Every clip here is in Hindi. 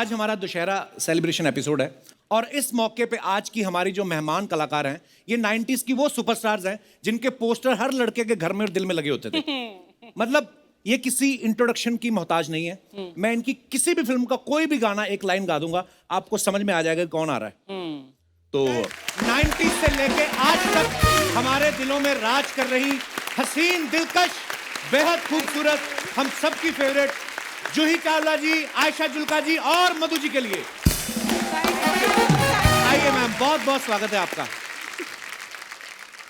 आज हमारा दशहरा सेलिब्रेशन एपिसोड है और इस मौके पे आज की हमारी जो मेहमान कलाकार हैं ये 90s की वो सुपरस्टार्स हैं जिनके पोस्टर हर लड़के के घर में और दिल में लगे होते थे। मतलब ये किसी इंट्रोडक्शन की मोहताज नहीं है। मैं इनकी किसी भी फिल्म का कोई भी गाना एक लाइन गा दूंगा, आपको समझ में आ जाएगा कौन आ रहा है। तो 90s से लेके आज तक हमारे दिलों में राज कर रही हसीन, दिलकश, बेहद खूबसूरत, हम सबकी फेवरेट जूही चावला जी, आयशा जुल्का जी और मधु जी के लिए आइए मैम, बहुत बहुत स्वागत है आपका।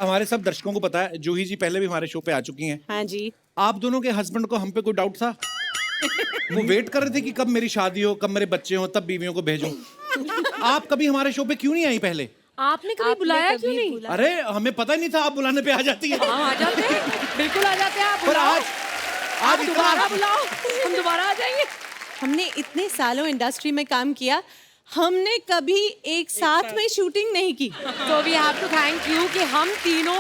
हमारे सब दर्शकों को पता है जूही जी पहले भी हमारे शो पे आ चुकी हैं। हाँ जी। आप दोनों के हस्बैंड को हम पे कोई डाउट था? वो वेट कर रहे थे कि कब मेरी शादी हो, कब मेरे बच्चे हो, तब बीवियों को भेजूं। आप कभी हमारे शो पे क्यों नहीं आई पहले? आपने कभी बुलाया क्यों नहीं? अरे हमें पता ही नहीं था आप बुलाने पे आ जाती है। हाँ, आ जाते हैं, बिल्कुल आ जाते हैं। आप पर आज दोबारा बुलाओ, हम दोबारा आ जाएंगे। हमने इतने सालों इंडस्ट्री में काम किया, हमने कभी एक साथ में शूटिंग नहीं की। तो we have to thank you कि हम तीनों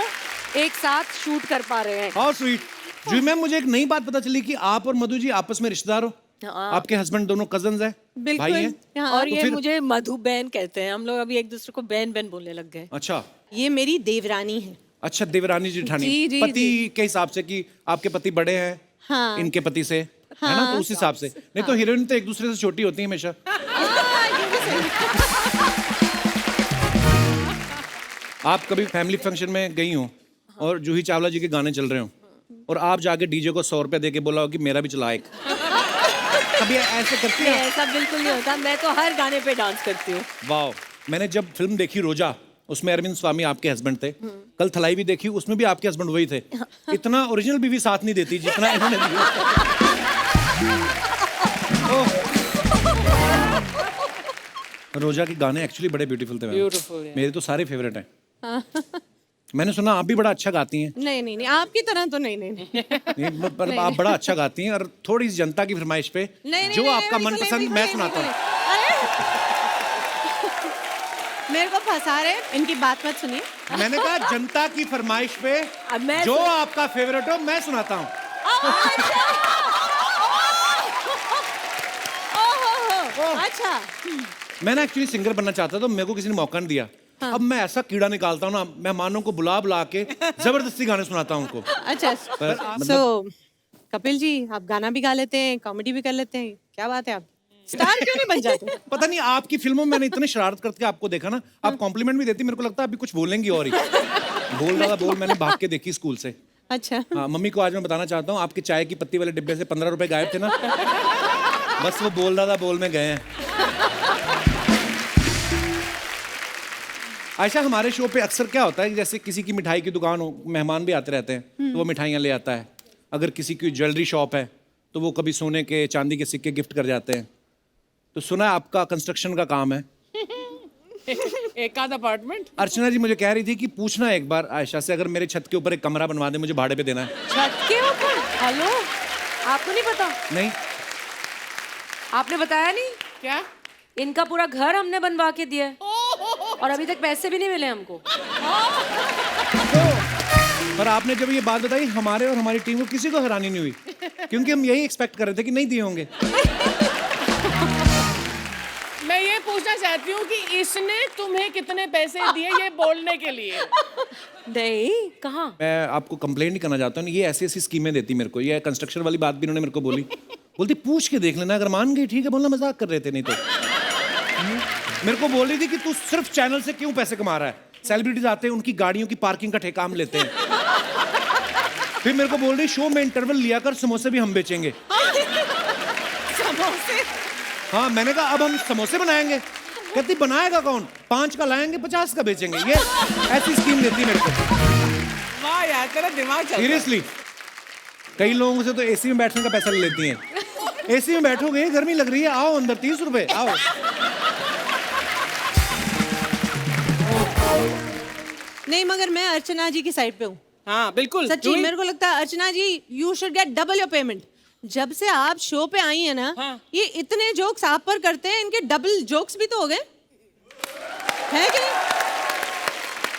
एक साथ शूट कर पा रहे हैं। How sweet. जी मैम, मुझे एक नई बात पता चली कि आप और मधु जी आपस में रिश्तेदार हो। आपके हस्बैंड दोनों कजन्स हैं, भाई हैं। हाँ। और तो ये फिर- मुझे मधु बहन कहते हैं। हम लोग अभी एक दूसरे को बहन बहन बोलने लग गए। अच्छा ये मेरी देवरानी है। अच्छा, देवरानी जेठानी। जी, जी, पति जी। के हिसाब से कि आपके पति बड़े हैं, हाँ। इनके पति से, है ना? तो उस हिसाब से। नहीं तो हीरोइन तो एक दूसरे से छोटी होती है हमेशा। आप कभी फैमिली फंक्शन में गई हो और जूही चावला जी के गाने चल रहे हो और आप जाके डीजे को 100 रुपया दे के बोला हो कि मेरा भी चला एक, कभी ऐसे करती नहीं, है? ऐसा बिल्कुल नहीं होता। मैं तो हर गाने पे डांस करती हूँ। वाह। मैंने जब फिल्म देखी रोजा, उसमें अरविंद स्वामी आपके हस्बैंड थे। कल थलाई भी देखी, उसमें भी आपके हस्बैंड वही थे। इतना ओरिजिनल बीवी साथ नहीं देती जितना इन्होंने दिया। रोजा के गाने एक्चुअली बड़े ब्यूटीफुल थे। Beautiful, yeah. मेरे तो सारे फेवरेट हैं। मैंने सुना आप भी बड़ा अच्छा गाती हैं। नहीं नहीं नहीं, आपकी तरह तो नहीं नहीं नहीं। नहीं, पर आप बड़ा अच्छा गाती हैं और थोड़ी सी जनता की फरमाइश पे नहीं, जो नहीं, आपका बिल्कुल नहीं, मनपसंद बिल्कुल मैं नहीं, सुनाता हूँ। मेरे को फंसा रहे, इनकी बात मत सुनिए। मैंने कहा जनता की फरमाइश पे अब मैं जो आपका फेवरेट हो मैं सुनाता हूँ। अच्छा। मैं ना एक्चुअली सिंगर बनना चाहता था, तो मेरे को किसी ने मौका नहीं दिया। अब मैं ऐसा कीड़ा निकालता हूँ ना, मेहमानों को बुला बुला के जबरदस्ती गाने सुनाता हूँ उनको। अच्छा, मतलब- सो कपिल जी आप गाना भी गा लेते हैं, कॉमेडी भी कर लेते हैं, क्या बात है, आप स्टार क्यों नहीं बन जाते? पता नहीं आपकी फिल्मों में मैंने इतने शरारत करके आपको देखा ना, आप कॉम्प्लीमेंट भी देती, मेरे को लगता है अभी कुछ बोलेंगी और ही। बोल रहा था बोल, मैंने भाग के देखी स्कूल से। अच्छा। हाँ, मम्मी को आज मैं बताना चाहता हूँ, आपके चाय की पत्ती वाले डिब्बे से 15 रुपए गायब थे ना, बस वो बोल रहा था बोल में गए हैं। आयशा, हमारे शो पे अक्सर क्या होता है कि जैसे किसी की मिठाई की दुकान हो, मेहमान भी आते रहते हैं तो वो मिठाइयाँ ले आता है। अगर किसी की ज्वेलरी शॉप है तो वो कभी सोने के, चांदी के सिक्के गिफ्ट कर जाते हैं। तो सुना है आपका कंस्ट्रक्शन का काम है। एक आध अपार्टमेंट। अर्चना जी मुझे कह रही थी कि पूछना एक बार आयशा से, अगर मेरे छत के ऊपर एक कमरा बनवा दे, मुझे भाड़े पे देना है। छत के ऊपर? हेलो, आपको नहीं पता? नहीं, आपने बताया नहीं? क्या? इनका पूरा घर हमने बनवा के दिया है और अभी तक पैसे भी नहीं मिले हमको। पर आपने जब ये बात बताई, हमारे और हमारी टीम को किसी को हैरानी नहीं हुई, क्योंकि हम यही एक्सपेक्ट कर रहे थे कि नहीं दिए होंगे। मैं ये पूछना चाहती हूँ कि इसने तुम्हें कितने पैसे दिए ये बोलने के लिए? नहीं, कहाँ? मैं आपको कंप्लेंट नहीं करना चाहता हूँ, ये ऐसी ऐसी स्कीमें देती मेरे को। ये कंस्ट्रक्शन वाली बात भी इन्होंने मेरे को बोली, बोलती पूछ के देख लेना, अगर मान गई ठीक है, बोलना मजाक कर रहे थे। नहीं तो मेरे को बोल रही थी कि तू सिर्फ चैनल से क्यों पैसे कमा रहा है, सेलिब्रिटीज आते हैं उनकी गाड़ियों की पार्किंग का ठेका हम लेते हैं। फिर मेरे को बोल रही शो में इंटरवल लिया कर, समोसे भी हम बेचेंगे। समोसे? हाँ, मैंने कहा अब हम समोसे बनाएंगे। कहती बनाएगा कौन, 5 का लाएंगे 50 का बेचेंगे। ये ऐसी स्कीम देती मेरे को। वाह यार, तेरा दिमाग चल रहा है। सीरियसली, कई लोगों से तो एसी में बैठने का पैसा ले लेती हैं। एसी में बैठोगे, गर्मी लग रही है, आओ अंदर, 30 रुपए, आओ। नहीं, मगर मैं अर्चना जी की साइड पे हूँ। हाँ बिल्कुल सच्ची, मेरे को लगता है Archana ji you should get double your payment. जब से आप शो पे आई है ना, हाँ। ये इतने जोक्स आप पर करते हैं, इनके डबल जोक्स भी तो हो गए, है कि नहीं?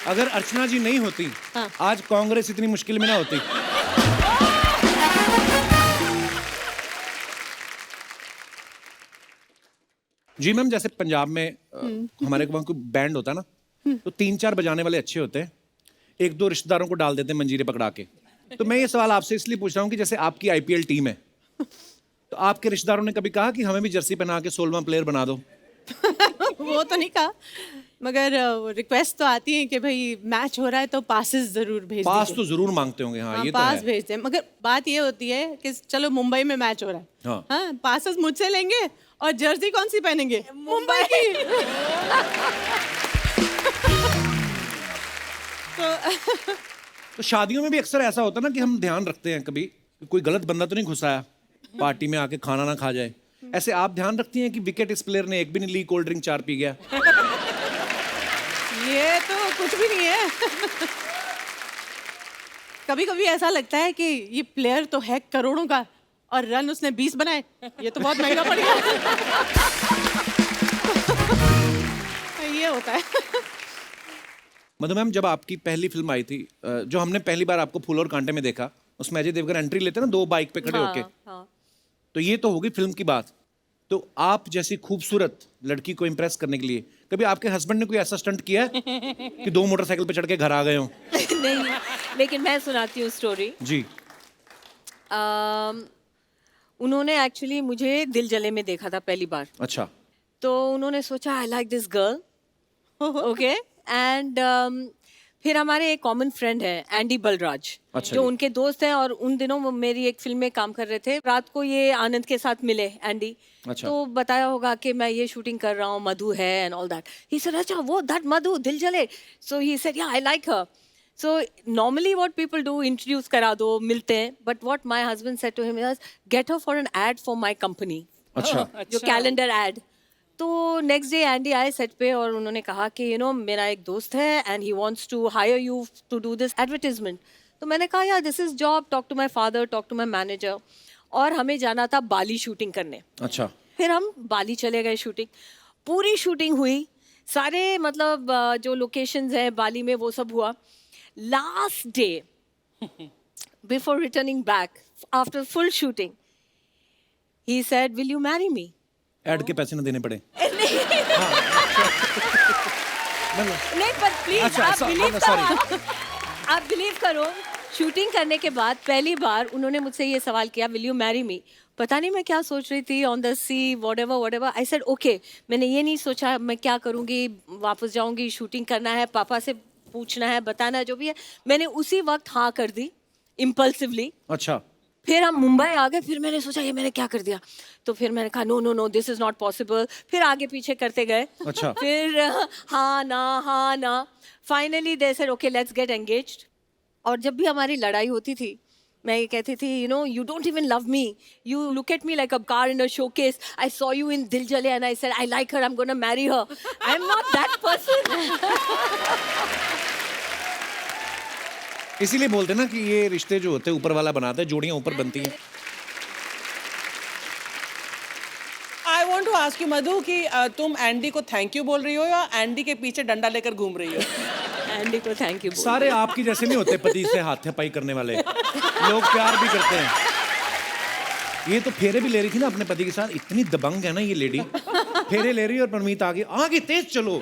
अगर अर्चना जी नहीं होती, हाँ। आज कांग्रेस इतनी मुश्किल में ना होती। जी मैम, जैसे पंजाब में हमारे वहाँ कोई बैंड होता है ना, तो 3-4 बजाने वाले अच्छे होते हैं, 1-2 रिश्तेदारों को डाल देते हैं मंजीरे पकड़ा के। तो मैं ये सवाल आपसे इसलिए पूछ रहा हूँ कि जैसे आपकी आईपीएल टीम है, तो आपके रिश्तेदारों ने कभी कहा कि हमें भी जर्सी पहना के 16वां प्लेयर बना दो? वो तो नहीं कहा, मगर रिक्वेस्ट तो आती है कि भाई मैच हो रहा है तो पासेस जरूर भेज पास दीजिए। तो जरूर मांगते होंगे, हाँ, हाँ, ये तो पास है। भेजते हैं, मगर बात ये होती है कि चलो मुंबई में मैच हो रहा है, हाँ। हाँ, पासेस मुझसे लेंगे और जर्सी कौन सी पहनेंगे? मुंबई की। तो शादियों में भी अक्सर ऐसा होता है ना कि हम ध्यान रखते हैं कभी कि कोई गलत बंदा तो नहीं घुसाया पार्टी में आके खाना ना खा जाए। ऐसे आप ध्यान रखती हैं कि विकेट इस प्लेयर ने एक भी नहीं ली, कोल्ड ड्रिंक 4 पी गया? ये तो कुछ भी नहीं है। कभी कभी ऐसा लगता है कि ये प्लेयर तो है करोड़ों का और रन उसने 20 बनाए, ये तो बहुत महंगा पड़ गया। ये होता है। मधु मैम, जब आपकी पहली फिल्म आई थी, जो हमने पहली बार आपको फूल और कांटे में देखा, उसमें अजय देवगन एंट्री लेते हैं ना 2 बाइक पे खड़े होके, हाँ। तो ये तो होगी फिल्म की बात। तो आप जैसी खूबसूरत लड़की को इम्प्रेस करने के लिए कभी आपके हस्बैंड ने कोई ऐसा स्टंट किया है कि 2 मोटरसाइकिल पे चढ़ के घर आ गए हो? नहीं, लेकिन मैं सुनाती हूँ स्टोरी। जी। उन्होंने एक्चुअली मुझे दिल जले में देखा था पहली बार, अच्छा। तो उन्होंने सोचा I like this girl, okay, and फिर हमारे एक कॉमन फ्रेंड है एंडी बलराज, अच्छा जो जी। उनके दोस्त हैं, और उन दिनों वो मेरी एक फिल्म में काम कर रहे थे। रात को ये आनंद के साथ मिले एंडी, अच्छा। तो बताया होगा कि मैं ये शूटिंग कर रहा हूँ, मधु है and all that. He said अच्छा वो दैट मधु दिल जले, सो ही सेड या I like her. So normally what people do, introduce करा दो, मिलते हैं, but what my husband said to him was get her for an ad for my company, अच्छा। जो कैलेंडर एड। तो नेक्स्ट डे एंडी आए सेट पे और उन्होंने कहा कि यू नो मेरा एक दोस्त है and he wants to hire you to do this advertisement. तो मैंने कहा यार this is job, talk to my father, talk to my manager. और हमें जाना था बाली शूटिंग करने। अच्छा। फिर हम बाली चले गए, शूटिंग पूरी शूटिंग हुई, सारे मतलब जो लोकेशंस हैं बाली में वो सब हुआ। Last day before returning back after full shooting he said will you marry me? Add के पैसे ना देने पड़े? नहीं पर प्लीज अच्छा, आप sorry, बिलीव sorry. करो, आप बिलीव करो, शूटिंग करने के बाद पहली बार उन्होंने मुझसे ये सवाल किया विल यू मैरी मी? पता नहीं मैं क्या सोच रही थी, on the sea whatever. I said okay. मैंने ये नहीं सोचा मैं क्या करूँगी, वापस जाऊँगी, शूटिंग करना है, पापा से पूछना है, बताना है, जो भी है। मैंने उसी वक्त हाँ कर दी इम्पल्सिवली। अच्छा। फिर हम मुंबई आ गए, फिर मैंने सोचा ये मैंने क्या कर दिया, तो फिर मैंने कहा no no no this is not possible. फिर आगे पीछे करते गए, अच्छा। फिर हाँ ना, finally they said okay let's get engaged. और जब भी हमारी लड़ाई होती थी, मैं ये कहती थी you know you don't even love me, you look at me like a car in a showcase, I saw you in दिल जले and I said I like her, I am gonna marry her, I am not that person. इसीलिए बोलते हैं ना कि ये रिश्ते जो होते हैं ऊपर वाला बनाता है, जोड़ियां ऊपर बनती हैं। I want to ask you Madhu कि तुम एंडी को थैंक यू बोल रही हो या एंडी के पीछे डंडा लेकर घूम रही हो? एंडी को थैंक यू। सारे आपकी जैसे नहीं होते पति से हाथापाई करने वाले लोग, प्यार भी करते हैं। ये तो फेरे भी ले रही थी ना अपने पति के साथ, इतनी दबंग है ना ये लेडी, फेरे ले रही है और परमीत आगे तेज चलो,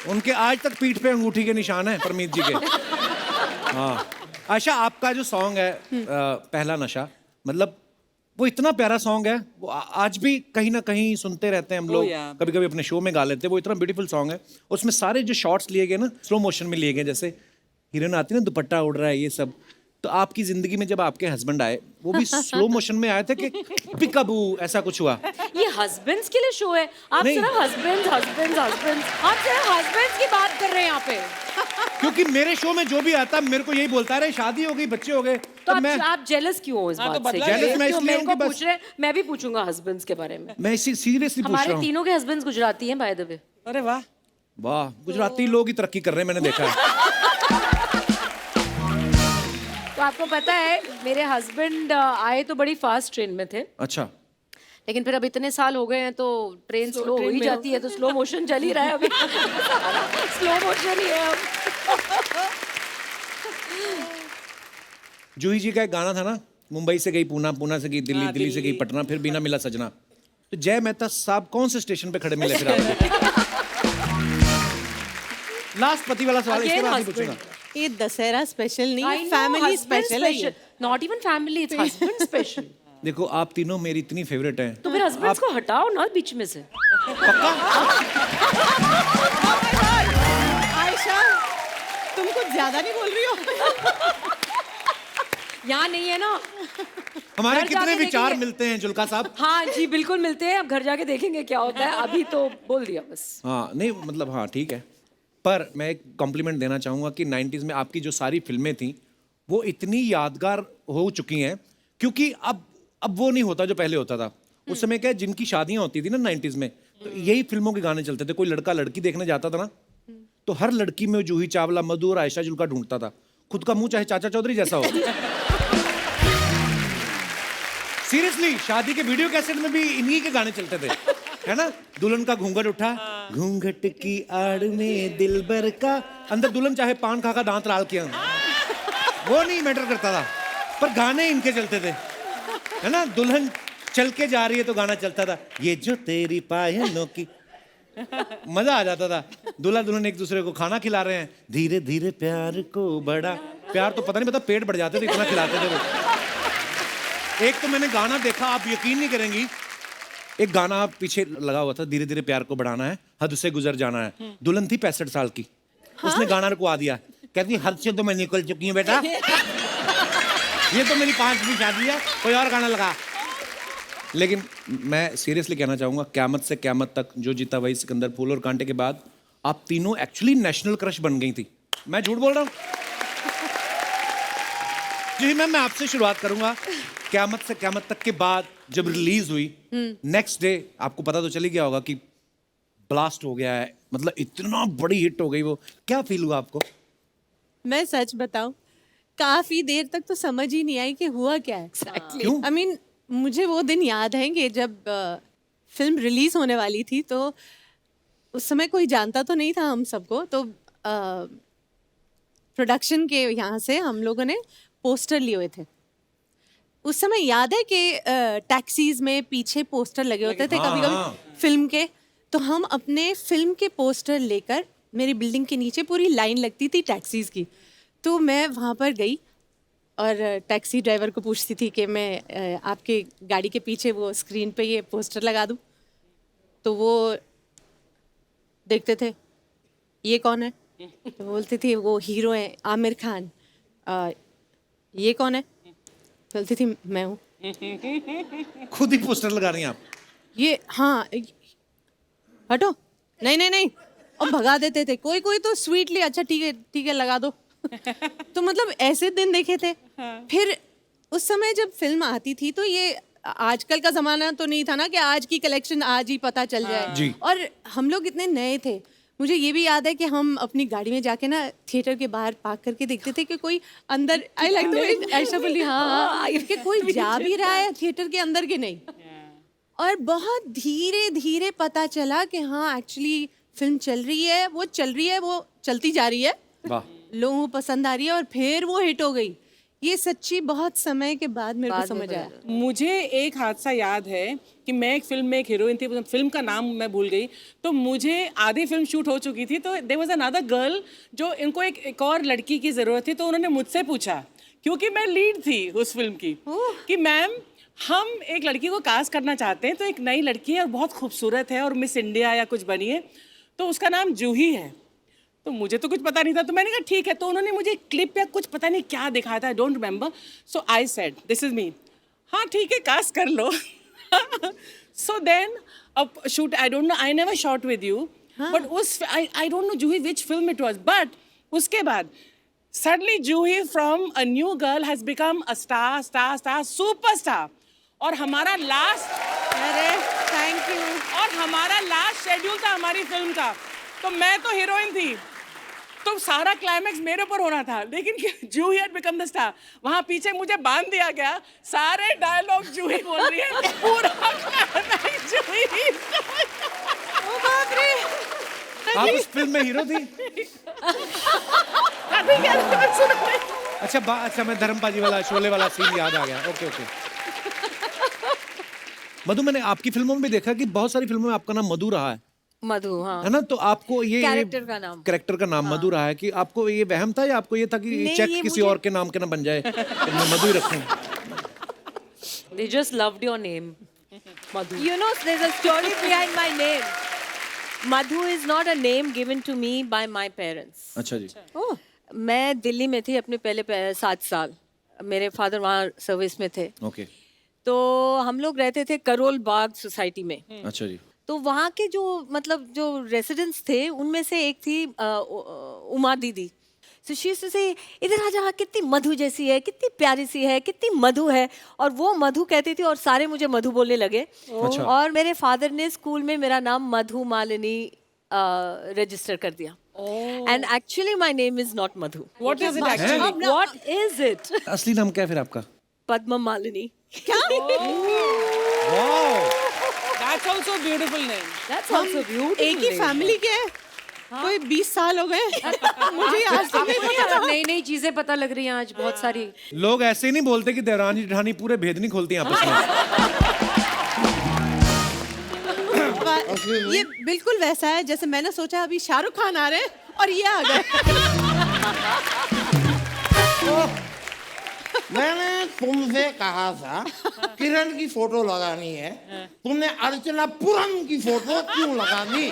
उनके आज तक पीठ पे अंगूठी के निशान है परमीत जी के। हाँ। आशा, आपका जो सॉन्ग है पहला नशा, मतलब वो इतना प्यारा सॉन्ग है, वो आज भी कहीं ना कहीं सुनते रहते हैं हम लोग, yeah. कभी कभी अपने शो में गा लेते हैं। वो इतना ब्यूटीफुल सॉन्ग है, उसमें सारे जो शॉट्स लिए गए ना स्लो मोशन में लिए गए, जैसे हीरोइन आती है ना दुपट्टा उड़ रहा है ये सब। तो आपकी जिंदगी में जब आपके हस्बैंड आए, वो भी स्लो मोशन में आए थे कि पिकाबू ऐसा कुछ हुआ? ये हस्बैंड्स के लिए शो है, आप नहीं। सिर्फ हस्बैंड्स आप सिर्फ हस्बैंड्स की बात कर रहे हैं यहाँ पे। क्योंकि मेरे शो में जो भी आता है मेरे को यही बोलता है शादी हो गई, बच्चे हो गए, तो तो मैं आप जेलस क्यों हो इस हाँ, तो बात से? बदला Jealous मैं क्यों इसलिए मेरे हूँ को कि बस- पूछ रहे हैं? मैं भी पूछूंगा हस्बैंड्स के बारे में। मैं इसी सीरियसली पूछ रहा हमारे हूँ। तीनों के हस्बैंड्स गुजराती हैं बाय द वे। अरे वाह, वाह, गुजराती लोग ही तरक्की कर रहे हैं, मैंने देखा है। तो आपको पता है मेरे हस्बैंड आए तो बड़ी फास्ट ट्रेन में थे, अच्छा। लेकिन फिर अब इतने साल हो गए हैं तो ट्रेन स्लो हो ही जाती है, तो स्लो मोशन चल ही रहा है अभी। स्लो मोशन ही है अब। जूही जी का एक गाना था ना, मुंबई से गई पूना, पूना से गई दिल्ली, दिल्ली से गई पटना, फिर बिना मिला सजना। तो जय मेहता साहब कौन से स्टेशन पे खड़े मिले फिर आपको? लास्ट पति वाला सवाल इसके बाद ही पूछूंगा। ये दशहरा स्पेशल नहीं है, फैमिली स्पेशल है ये। Not even family, it's husband special. देखो आप तीनों मेरी इतनी फेवरेट हैं। तो फिर हस्बैंड्स को हटाओ ना बीच में से। आयशा, तुम कुछ ज्यादा नहीं बोल रही हो? यहाँ नहीं है ना। हमारे घर कितने जाके विचार देखेंगे। मिलते हैं जुल्का साहब। हाँ जी बिल्कुल मिलते हैं, अब घर जाके देखेंगे क्या होता है, अभी तो बोल दिया बस। हाँ नहीं मतलब हाँ ठीक है, पर मैं एक कॉम्प्लीमेंट देना चाहूंगा कि 90s में आपकी जो सारी फिल्में थी वो इतनी यादगार हो चुकी हैं, क्योंकि अब वो नहीं होता जो पहले होता था। उस समय क्या है, जिनकी शादियां होती थी ना 90s में, तो यही फिल्मों के गाने चलते थे। कोई लड़का लड़की देखने जाता था ना, तो हर लड़की में जूही चावला, मधु और आयशा जुल्का ढूंढता था। खुद का मुंह चाहे चाचा चौधरी जैसा हो। सीरियसली शादी के वीडियो कैसेट में भी इन्हीं के गाने चलते थे, है ना। दुल्हन का घूंघट उठा, घूंघट की आड़ में दिलबर का, अंदर दुल्हन चाहे पान खा का दांत लाल किया, वो नहीं मैटर करता था, पर गाने इनके चलते थे, है ना। दुल्हन चल के जा रही है तो गाना चलता था, ये जो तेरी पायलों की, मजा आ जाता था। दूल्हा दुल्हन एक दूसरे को खाना खिला रहे हैं, धीरे धीरे प्यार को बड़ा, प्यार तो पता नहीं पता पेट बढ़ जाते थे इतना खिलाते थे वो। एक तो मैंने गाना देखा, आप यकीन नहीं करेंगी, एक गाना पीछे लगा हुआ था, धीरे धीरे प्यार को बढ़ाना है, हद से गुजर जाना है। दुल्हन थी 65 साल की, उसने गाना रुकवा दिया, कहती हद से तो मैं निकल चुकी हूँ बेटा, ये तो मेरी 5वीं शादी है, कोई और गाना लगा। लेकिन मैं सीरियसली कहना चाहूंगा, क़यामत से क़यामत तक, जो जीता वही सिकंदर, फूल और कांटे के बाद आप तीनों एक्चुअली नेशनल क्रश बन गई थी। मैं झूठ बोल रहा हूँ? जी मैम, मैं आपसे शुरुआत करूंगा। क़यामत से क़यामत तक के बाद जब रिलीज हुई, नेक्स्ट डे आपको पता तो चल ही गया होगा कि ब्लास्ट हो गया है, मतलब इतना बड़ी हिट हो गई वो, क्या फील हुआ आपको? मैं सच बताऊं, काफी देर तक तो समझ ही नहीं आई कि हुआ क्या है। क्यों? I mean, मुझे वो दिन याद है कि जब फिल्म रिलीज होने वाली थी, तो उस समय कोई जानता तो नहीं था हम सबको, तो प्रोडक्शन के यहाँ से हम लोगों ने पोस्टर लिए हुए थे। उस समय याद है कि टैक्सीज में पीछे पोस्टर लगे होते थे कभी कभी फिल्म के, तो हम अपने फिल्म के पोस्टर लेकर, मेरी बिल्डिंग के नीचे पूरी लाइन लगती थी टैक्सीज की, तो मैं वहाँ पर गई और टैक्सी ड्राइवर को पूछती थी कि मैं आपके गाड़ी के पीछे वो स्क्रीन पे ये पोस्टर लगा दूँ। तो वो देखते थे, ये कौन है? तो बोलती थी वो हीरो है आमिर खान। ये कौन है? बोलती थी मैं हूँ। खुद ही पोस्टर लगा रही हैं आप? ये हाँ, हटो, नहीं नहीं नहीं, और भगा देते थे। कोई कोई तो स्वीटली, अच्छा ठीक है लगा दो। तो मतलब ऐसे दिन देखे थे। फिर उस समय जब फिल्म आती थी, तो ये आजकल का जमाना तो नहीं था ना कि आज की कलेक्शन आज ही पता चल जाए। जी। और हम लोग इतने नए थे, मुझे ये भी याद है कि हम अपनी गाड़ी में जाके ना थिएटर के बाहर पार्क करके देखते थे कि कोई अंदर, आई लाइक द ऐसा बोली, हाँ कि कोई जा भी रहा है थिएटर के अंदर के नहीं। और बहुत धीरे धीरे पता चला कि हाँ एक्चुअली फिल्म चल रही है, वो चलती जा रही है, वाह। लोगों को पसंद आ रही है, और फिर वो हिट हो गई। ये सच्ची बहुत समय के बाद मेरे को समझ आया। मुझे एक हादसा याद है कि मैं एक फिल्म में एक हीरोइन थी, फिल्म का नाम मैं भूल गई, तो मुझे आधी फिल्म शूट हो चुकी थी, तो देयर वाज अनदर गर्ल जो इनको एक और लड़की की ज़रूरत थी, तो उन्होंने मुझसे पूछा, क्योंकि मैं लीड थी उस फिल्म की, कि मैम हम एक लड़की को कास्ट करना चाहते हैं, तो एक नई लड़की है और बहुत खूबसूरत है और मिस इंडिया या कुछ बनी है, तो उसका नाम जूही है। तो मुझे तो कुछ पता नहीं था, तो मैंने कहा ठीक है। तो उन्होंने मुझे क्लिप या कुछ पता नहीं क्या दिखाया था, I don't remember, so I said this is me, हाँ ठीक है कास्ट कर लो। सो देन अब shoot, I don't know, I never shot with you, but उस I don't know Juhi which film it was, but उसके बाद suddenly Juhi from a new girl has become a star superstar. और हमारा लास्ट, अरे थैंक यू। और हमारा लास्ट शेड्यूल था हमारी फिल्म का, तो मैं तो हीरोइन थी, तो सारा क्लाइमैक्स मेरे ऊपर होना था, लेकिन जूही हैड बिकम द स्टार। वहाँ पीछे मुझे बांध दिया गया, सारे डायलॉग जूही बोल रही है, पूरा क्लाइमैक्स जूही। ओ बाप रे, आप उस फिल्म में हीरो थी? अच्छा मैं धर्मपा जी वाला शोले वाला सीन याद आ गया। Okay okay. मधु, मैंने आपकी फिल्मों में भी देखा कि बहुत सारी फिल्मों में आपका नाम मधु रहा है मधु, हाँ। है ना? तो आपको ये कैरेक्टर का नाम। कैरेक्टर का नाम मधु रहा है कि आपको ये वहम था या आपको ये था कि नहीं, चेक ये किसी मुझे- और के नाम के ना बन जाए तो मैं मधु ही रखूं? They just loved your name, Madhu. You know, there's a story behind my name. Madhu is not a name given to me by my parents. अच्छा जी। मैं दिल्ली में थी अपने पहले 7 साल। मेरे फादर वहाँ सर्विस में थे। ओके। तो हम लोग रहते थे करोल बाग सोसाइटी में। अच्छा जी। तो वहाँ के जो मतलब जो रेसिडेंट्स थे उनमें से एक थी उमा दीदी। सो शी से इधर आ जा, कितनी मधु जैसी है, कितनी प्यारी सी है, कितनी मधु है। और वो मधु कहती थी और सारे मुझे मधु बोलने लगे। अच्छा। और मेरे फादर ने स्कूल में मेरा नाम मधु मालिनी रजिस्टर कर दिया। And actually my name is not Madhu. What is it actually? What is it? असली नाम क्या है फिर आपका? पद्म Malini. That's also a beautiful name. That's also beautiful. एक ही फैमिली के हैं। कोई 20 साल हो गए मुझे आज तक नहीं पता। नई नई चीजें पता लग रही हैं आज बहुत सारी। लोग ऐसे ही नहीं बोलते कि देवरानी जेठानी पूरे भेद नहीं खोलती आपस में। ये बिल्कुल वैसा है जैसे मैंने सोचा अभी शाहरुख खान आ रहे हैं और ये आ गए। मैंने तुमसे कहा था किरण की फोटो लगानी है, तुमने अर्चना पुरम की फोटो क्यों लगा दी?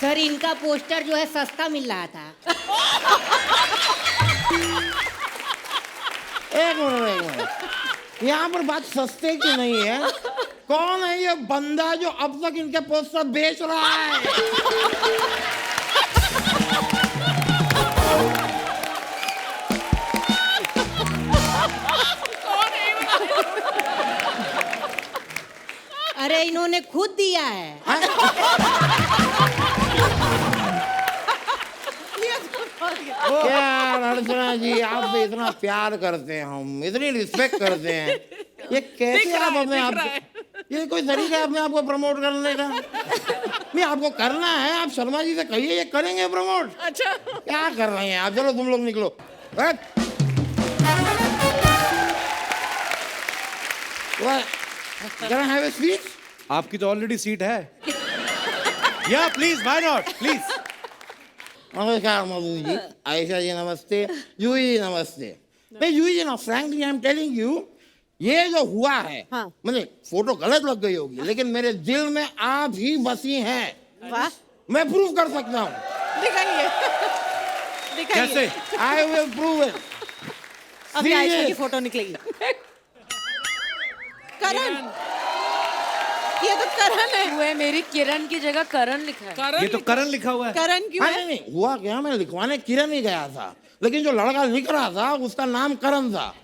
सर इनका पोस्टर जो है सस्ता मिल रहा था। एक मिनट, यहाँ पर बात सस्ते की नहीं है। कौन है ये बंदा जो अब तक इनके पोस्टर बेच रहा है? अरे इन्होंने खुद दिया है। क्या अर्चना जी, आप पे इतना प्यार करते हैं, हम इतनी रिस्पेक्ट करते हैं, ये कैसे आप अपने आप, ये कोई तरीका है अपने आप को प्रमोट करने का? नहीं, आपको करना है, आप शर्मा जी से कहिए, ये करेंगे प्रमोट। अच्छा। क्या कर रहे हैं आप? चलो तुम लोग निकलो। Can I have a seat? आपकी तो ऑलरेडी सीट है। या प्लीज, व्हाई नॉट, प्लीज। नमस्कार मधु जी, आयशा जी नमस्ते, यूही जी नमस्ते। मैं यूही जी ना, frankly I am telling you, ये जो हुआ है, हाँ। मुझे फोटो गलत लग गई होगी, लेकिन मेरे दिल में आप ही बसी हैं। वाह, मैं प्रूव कर सकता हूँ। दिखाइए कैसे? I will prove it. अभी आयशा की फोटो निकलेगी। करण, ये तो करण है। हुए मेरी किरण की जगह करण लिखा है। ये तो करण लिखा हुआ है। करण क्यों है? नहीं, हुआ क्या, मैं लिखवाने किरण ही गया था, लेकिन जो लड़का लिख रहा था उसका नाम करण था।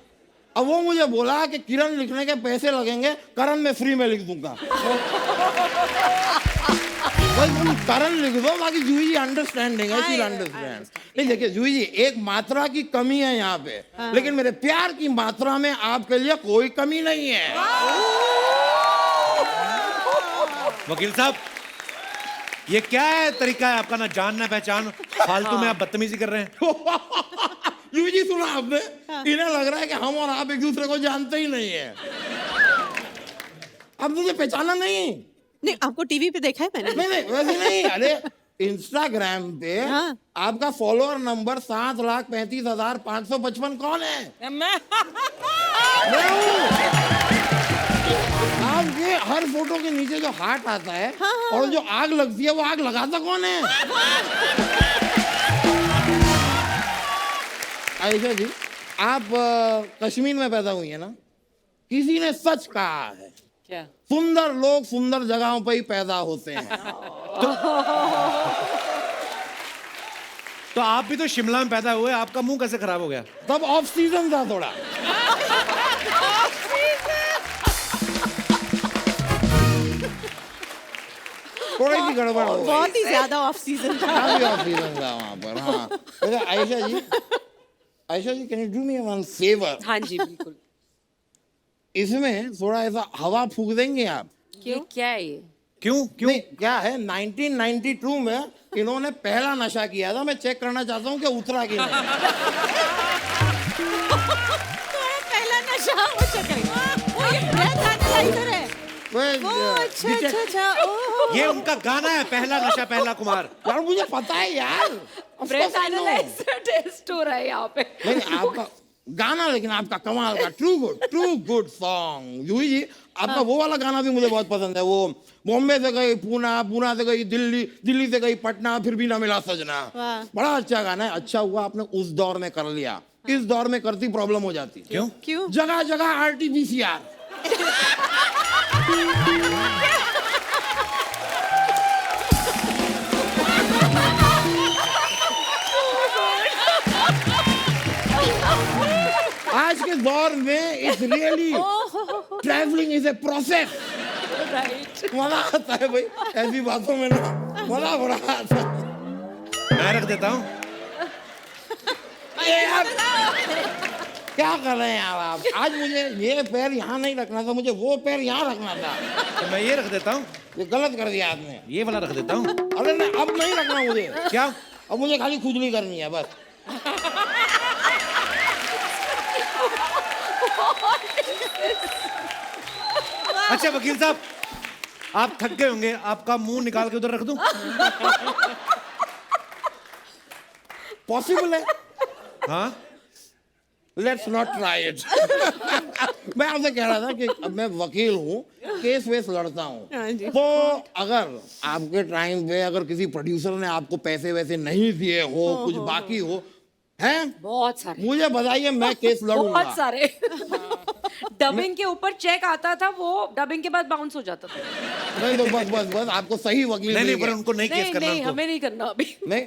अब वो मुझे बोला कि किरण लिखने के पैसे लगेंगे, करण मैं फ्री में लिख दूंगा। बस तुम करण लिख दो, बाकी जूही जी अंडरस्टैंडिंग है, शी अंडरस्टैंड। नहीं देखिए जूही जी, एक मात्रा की कमी है यहाँ पे, लेकिन मेरे प्यार की मात्रा में आपके लिए कोई कमी नहीं है। वकील साहब, ये क्या है तरीका है आपका, ना जान ना पहचान, फालतू में आप बदतमीजी कर रहे हैं। जूही जी सुना आपने, इन्हें लग रहा है कि हम और आप एक दूसरे को जानते ही नहीं है। अब मुझे पहचाना नहीं? नहीं, आपको टीवी पे देखा है मैंने। नहीं वैसे नहीं, अरे इंस्टाग्राम पे हाँ। आपका फॉलोअर नंबर 7,35,555 कौन है? मैं मैं हूँ। आपके हर फोटो के नीचे जो हार्ट आता है और जो आग लगती है, वो आग लगाता कौन है? आयशा जी, आप कश्मीर में पैदा हुई है ना? किसी ने सच कहा है, क्या? सुंदर लोग सुंदर जगहों पर ही पैदा होते हैं। तो आप भी तो शिमला में पैदा हुए, आपका मुंह कैसे खराब हो गया? तब ऑफ सीजन था थोड़ा। थोड़ी सी गड़बड़ हो गई। बहुत ही ज्यादा ऑफ सीजन था। काफी ऑफ सीजन था वहाँ पर। हाँ, वैसे Ayesha ji can you do me one favour? हाँ जी बिल्कुल। इसमें थोड़ा ऐसा हवा फूक देंगे आप? क्यों? क्या है ये? क्यों क्यों? नहीं, क्या है 1992 में इन्होंने पहला नशा किया था, मैं चेक करना चाहता हूँ कि उतरा कि नहीं। तुम्हारा पहला नशा हो चुका है। वो ये breath analyzer है। वो अच्छा अच्छा अच्छा ओह। ये उनका गाना है, पहला नशा पहला कुमार। यार मुझे पता है यार। Of breath course I know। Analyser test हो रहा है यहाँ पे। नहीं आपका गाना, लेकिन आपका कमाल का ट्रू गुड सॉन्ग। जूही जी आपका वो वाला गाना भी मुझे बहुत पसंद है, वो बॉम्बे से गई पूना, पूना से गई दिल्ली, दिल्ली से गई पटना, फिर भी ना मिला सजना। वाह। बड़ा अच्छा गाना है। अच्छा हुआ आपने उस दौर में कर लिया, इस दौर में करती प्रॉब्लम हो जाती। क्यों? क्यों? जगह जगह RT-PCR। आज के दौर में it's really travelling is a process. मजा आता है भाई ऐसी बातों में ना, मजा बड़ा आता है। मैं रख देता हूँ। अरे यार क्या कर रहे हैं यार आप? आज मुझे ये पैर यहाँ नहीं रखना था, मुझे वो पैर यहाँ रखना था। तो मैं ये रख देता हूँ, ये गलत कर दिया आपने। ये वाला रख देता हूँ। अरे नहीं, अब नहीं रखना मुझे। क्या? अब मुझे खाली खुजली करनी है बस। अच्छा वकील साहब, आप थक गए होंगे, आपका मुंह निकाल के उधर रख दूं? पॉसिबल है? हाँ। Let's not try it. मैं आपसे कह रहा था कि अब मैं वकील हूँ, केस वेस लड़ता हाँ हूँ, जी। तो अगर आपके टाइम पे अगर किसी प्रोड्यूसर ने आपको पैसे वैसे नहीं दिए हो, कुछ बाकी हो, हैं, बहुत सारे, मुझे बताइए, मैं केस लड़ूंगा। बहुत सारे। डबिंग के ऊपर चेक आता था, वो डबिंग के बाद बाउंस हो जाता था। नहीं तो बस बस बस आपको सही वकील नहीं मिल नहीं, पर गया। उनको नहीं केस नहीं करना नहीं, उनको। हमें नहीं करना अभी। नहीं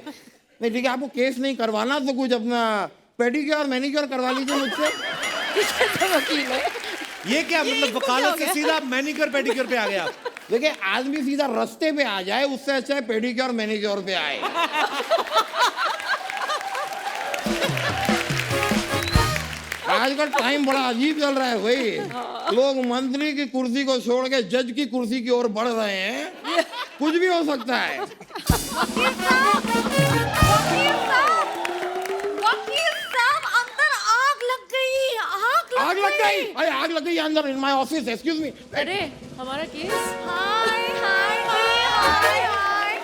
नहीं ठीक है, आपको केस नहीं करवाना तो कुछ अपना पेडिक्योर मैनिक्योर करवा लीजिए मुझसे। वकील है। ये क्या मतलब, वकालत से सीधा मैनिक्योर पेडिक्योर पे आ गया आप? देखिए आदमी सीधा रास्ते पे आ जाए, उससे अच्छा है पेडिक्योर मैनिक्योर पे आए। आज का टाइम बड़ा अजीब चल रहा है भाई। लोग मंत्री की कुर्सी को छोड़ के जज की कुर्सी की ओर बढ़ रहे हैं। कुछ भी हो सकता है। वकील साहब, अंदर आग लग गई। आग लग गई? अरे आग लग गई अंदर in my office, excuse me. अरे हमारा केस। हाय हाय हाय हाय।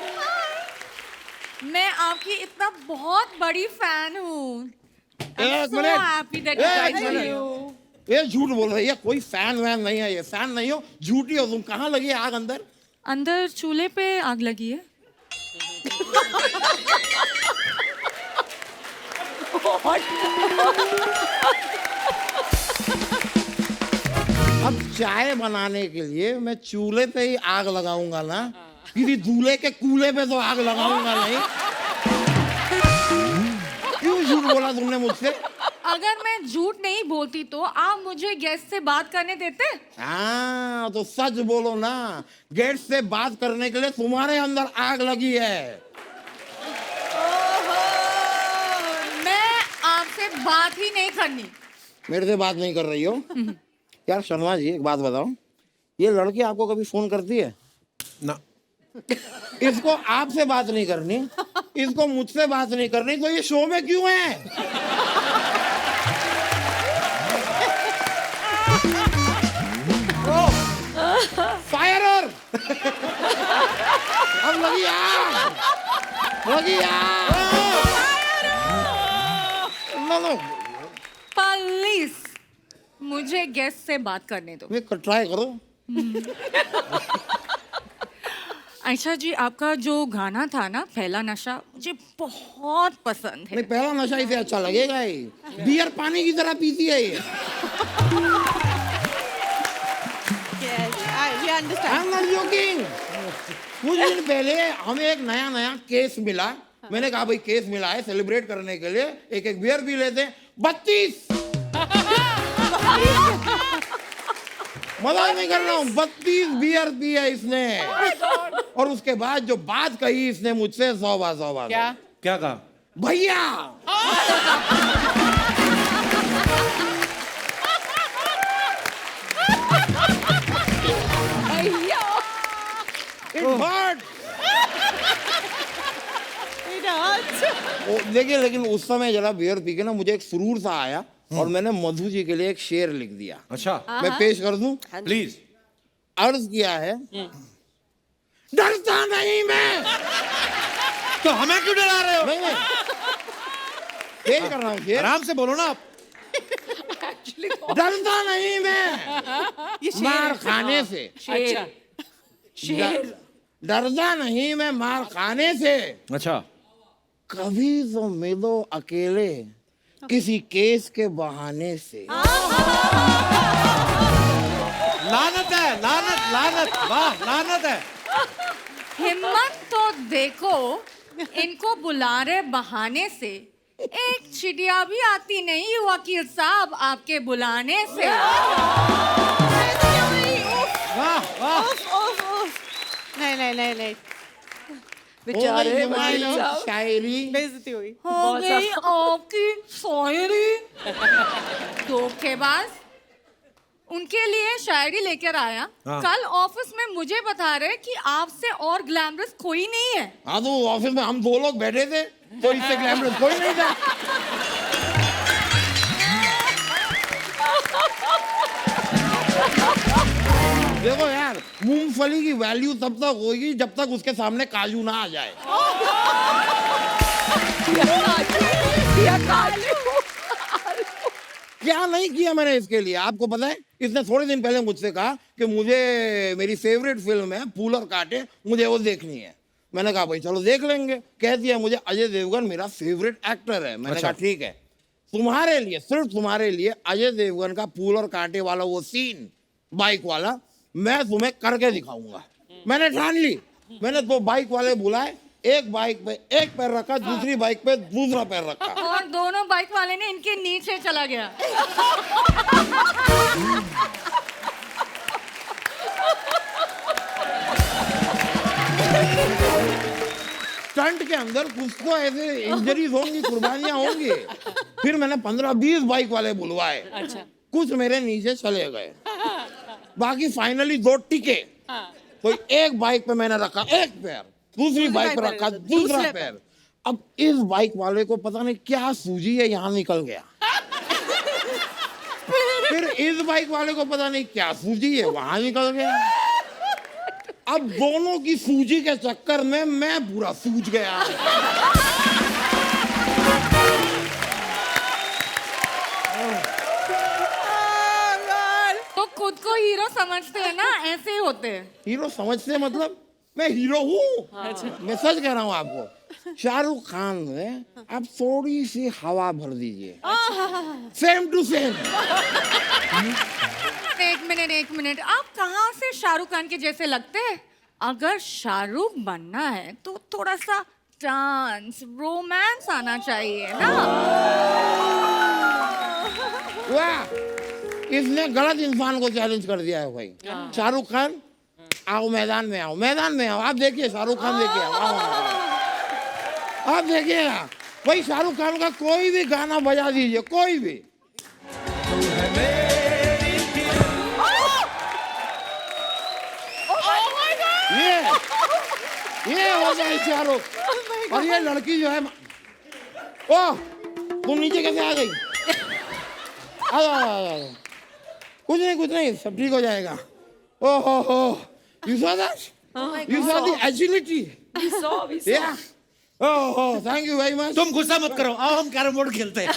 मैं आपकी इतना बहुत बड़ी फैन हूँ। एक मिनट, एक मिनट। ये झूठ बोल रही है, कोई फैन वैन नहीं है, ये फैन नहीं हो, झूठी हो तुम। कहाँ लगी है आग? अंदर अंदर चूल्हे पे आग लगी है। अब चाय बनाने के लिए मैं चूल्हे पे ही आग लगाऊंगा ना, किसी दूल्हे के कूल्हे पे तो आग लगाऊंगा नहीं। क्यों झूठ बोला तुमने मुझसे? अगर मैं झूठ नहीं बोलती तो आप मुझे गेस्ट से बात करने देते? हाँ तो सच बोलो ना, गेट से बात करने के लिए तुम्हारे अंदर आग लगी है। मैं आपसे बात ही नहीं करनी। मेरे से बात नहीं कर रही हो? यार शर्मा जी एक बात बताओ, ये लड़की आपको कभी फोन करती है? ना। इसको आपसे बात नहीं करनी, इसको मुझसे बात नहीं करनी, तो ये शो में क्यों है? फायर! अब लगी आग, लगी आग। लो प्लीज मुझे गेस्ट से बात करने दो। ट्राई करो। आयशा जी, आपका जो गाना था ना पहला नशा, मुझे बहुत पसंद है। नहीं पहला नशा इसे अच्छा लगेगा ही, बियर पानी की तरह पीती है ये। We understand. I'm not joking. कुछ दिन पहले हमें एक नया केस मिला। मैंने कहा भाई केस मिला है, सेलिब्रेट करने के लिए एक एक बियर पी लेते हैं। 32 मजाक नहीं कर रहा हूँ, 32 बियर पी है इसने। और उसके बाद जो बात कही इसने मुझसे, 100 बात। क्या? क्या कहा? भैया It hurt. देखिए, लेकिन उस समय जरा बियर पी के ना मुझे एक सुरूर सा आया और मैंने मधु जी के लिए एक शेर लिख दिया। अच्छा, मैं पेश कर दूं? प्लीज। अर्ज किया है, डरता नहीं मैं। तो हमें क्यों डरा रहे हो? नहीं नहीं, पेश कर रहा हूँ शेर। आराम से बोलो ना आप। डरता नहीं मैं मार खाने से। अच्छा, डरता नहीं मैं मार खाने से, अच्छा, कभी तो मिलो अकेले किसी केस के बहाने से। लानत है, लानत, लानत, वाह, लानत है। हिम्मत तो देखो, इनको बुला रहे बहाने से, एक चिड़िया भी आती नहीं वकील साहब आपके बुलाने से। वाह, वाह। नहीं नहीं नहीं नहीं, बेचारे शायरी बेइज्जती हुई। हो गई आपकी शायरी। धोखेबाज उनके लिए शायरी लेकर आया। हाँ। कल ऑफिस में मुझे बता रहे कि आपसे और ग्लैमरस कोई नहीं है। हाँ, तो ऑफिस में हम 2 लोग बैठे थे तो इससे ग्लैमरस कोई नहीं था। देखो यार, मूंगफली की वैल्यू तब तक होगी जब तक उसके सामने काजू ना आ जाए। क्या नहीं किया मैंने इसके लिए, आपको पता है? इसने थोड़े दिन पहले मुझसे कहा कि मुझे मेरी फेवरेट फिल्म है फूल और कांटे, मुझे वो देखनी है। मैंने कहा भाई चलो देख लेंगे। कहती है मुझे अजय देवगन मेरा फेवरेट एक्टर है। मैंने कहा ठीक है, तुम्हारे लिए, सिर्फ तुम्हारे लिए अजय देवगन का फूल और कांटे वाला वो सीन बाइक वाला मैं तुम्हें करके दिखाऊंगा। मैंने ठान ली। मैंने 2 बाइक वाले बुलाए, एक बाइक पे एक पैर रखा, दूसरी बाइक पे दूसरा पैर रखा, और दोनों बाइक वाले ने इनके नीचे चला गया। स्टंट के अंदर कुछ तो ऐसे इंजरीज होंगी, कुर्बानियां होंगी। फिर मैंने 15-20 बाइक वाले बुलवाए। अच्छा, कुछ मेरे नीचे चले गए, बाकी फाइनली 2 टिके। तो एक बाइक पे मैंने रखा एक पैर, दूसरी बाइक पे रखा दूसरा पैर। अब इस बाइक वाले को पता नहीं क्या सूझी है, यहाँ निकल गया। फिर इस बाइक वाले को पता नहीं क्या सूझी है, वहां निकल गया। अब दोनों की सूजी के चक्कर में मैं पूरा सूझ गया। तो खुद को हीरो समझते हैं ना, ऐसे ही होते हैं। हीरो समझते मतलब मैं हीरो हूँ। मैं सच कह रहा हूँ आपको। शाहरुख खान में आप थोड़ी सी हवा भर दीजिए, सेम टू सेम। एक मिनट, आप कहाँ से शाहरुख खान के जैसे लगते हैं? अगर शाहरुख बनना है तो थोड़ा सा डांस, रोमांस आना चाहिए ना। वाह, इसने गलत इंसान को चैलेंज कर दिया है भाई। शाहरुख खान आओ मैदान में, आओ मैदान में, आओ। आप देखिए शाहरुख खान, देखिए आप देखिएगा भाई, शाहरुख खान का कोई भी गाना बजा दीजिए, कोई भी। ये हो गया शाहरुख। और ये लड़की जो है, ओह तुम नीचे कैसे आ गई? आ जाओ। कुछ नहीं, सब ठीक हो जाएगा। ओह, you saw that? You saw the agility? We saw. Yeah. Oh, thank you very much. तुम गुस्सा मत करो, आओ हम कैरम बोर्ड खेलते हैं।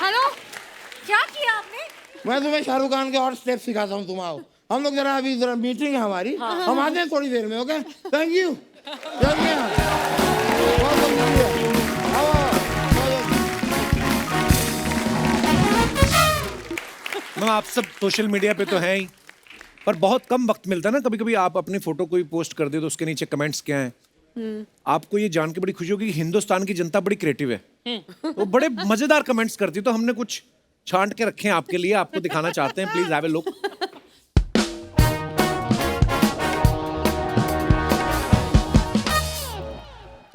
हेलो, क्या किया आपने? मैं तुम्हें शाहरुख खान के और स्टेप सिखाता हूँ, तुम आओ। हम लोग जरा अभी जरा मीटिंग है हमारी, हम आते हैं थोड़ी देर में। Okay, thank you. जल्दी मैम, आप सब सोशल मीडिया पे तो हैं ही, पर बहुत कम वक्त मिलता है ना। कभी कभी आप अपनी फोटो कोई पोस्ट कर दे तो उसके नीचे कमेंट्स क्या हैं। आपको ये जान के बड़ी खुशी होगी कि हिंदुस्तान की जनता बड़ी क्रिएटिव है, वो बड़े मजेदार कमेंट्स करती है। तो हमने कुछ छांट के रखे हैं आपके लिए, आपको दिखाना चाहते हैं। Please have a look.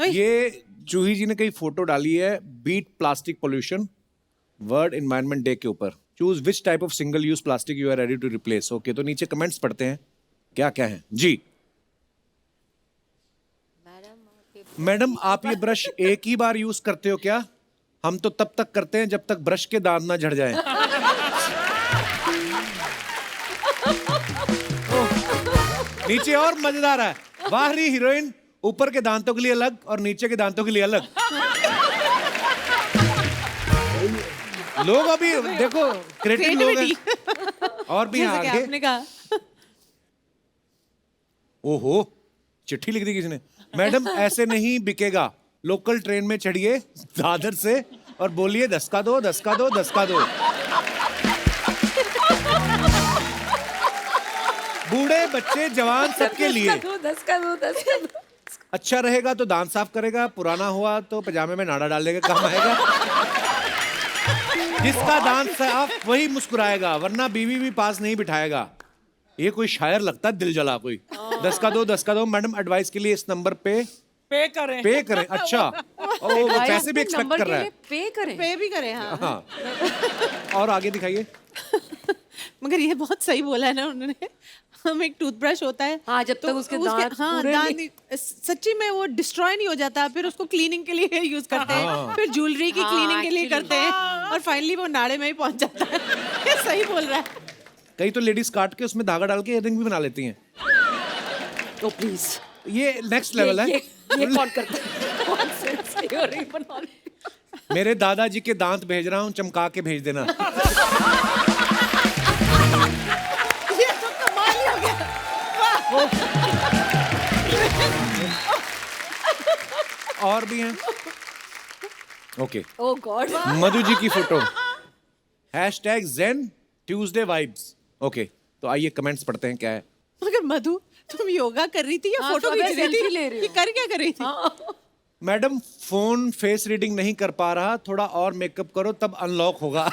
ये जूही जी ने कई फोटो डाली है beat plastic pollution world environment day के ऊपर। Choose which type of single use plastic you are ready to replace. Okay, तो नीचे कमेंट्स पढ़ते हैं क्या क्या है जी। मैडम आप ये ब्रश एक ही बार यूज करते हो क्या? हम तो तब तक करते हैं जब तक ब्रश के दांत ना झड़ जाएं। नीचे और मजेदार है, बाहरी हीरोइन ऊपर के दांतों के लिए अलग और नीचे के दांतों के लिए अलग। लोग अभी देखो क्रिएटिव लोग हैं। और भी जैसे कि आगे। आपने कहा ओहो, चिट्ठी लिख दी किसी ने। मैडम ऐसे नहीं बिकेगा, लोकल ट्रेन में चढ़िए दादर से और बोलिए 10 का दो, 10 का दो, 10 का दो। बूढ़े बच्चे जवान सबके लिए। 10 का दो 10 का दो। अच्छा रहेगा तो दांत साफ करेगा, पुराना हुआ तो पजामे में नाड़ा डालने का काम आएगा। जिसका दांत साफ वही मुस्कुराएगा, वरना बीवी भी पास नहीं बिठाएगा। ये कोई शायर लगता है, दिल जला कोई। 10 का दो, 10 का दो। मैडम एडवाइस के लिए इस नंबर पे पे करें। पे करें। अच्छा, वो पैसे भी एक्सपेक्ट नंबर कर के रहा है। लिए पे करें। पे भी करे हाँ हाँ, और आगे दिखाइए। मगर ये बहुत सही बोला है ना उन्होंने। हम एक टूथब्रश होता है हाँ, जब तक उसके दांत पूरे दांत नहीं- सच्ची में वो डिस्ट्रॉय नहीं हो जाता, फिर उसको क्लीनिंग के लिए यूज करते हैं, फिर ज्वेलरी की क्लीनिंग के लिए करते हैं, और फाइनली वो नाड़े में ही पहुंच जाता है। ये सही बोल रहा है। कई तो लेडीज काट के उसमें धागा डाल के इयररिंग भी बना लेती हैं। तो प्लीज ये नेक्स्ट लेवल है। ये कौन करता है? कौन से earring बना ले? मेरे दादाजी के दांत भेज रहा हूँ, चमका के भेज देना। ये तो कमाल ही हो गया। और भी हैं। Okay, Oh God. Madhu ji की photo. #Zen Tuesday Vibes। Okay, तो आइए कमेंट्स पढ़ते हैं क्या है। मगर मधु तुम योगा कर रही थी या हाँ, फोटो सब खींच रही selfie थी? ले रही ये हो। कर क्या कर रही थी? मैडम फोन फेस रीडिंग नहीं कर पा रहा, थोड़ा और मेकअप करो तब अनलॉक होगा।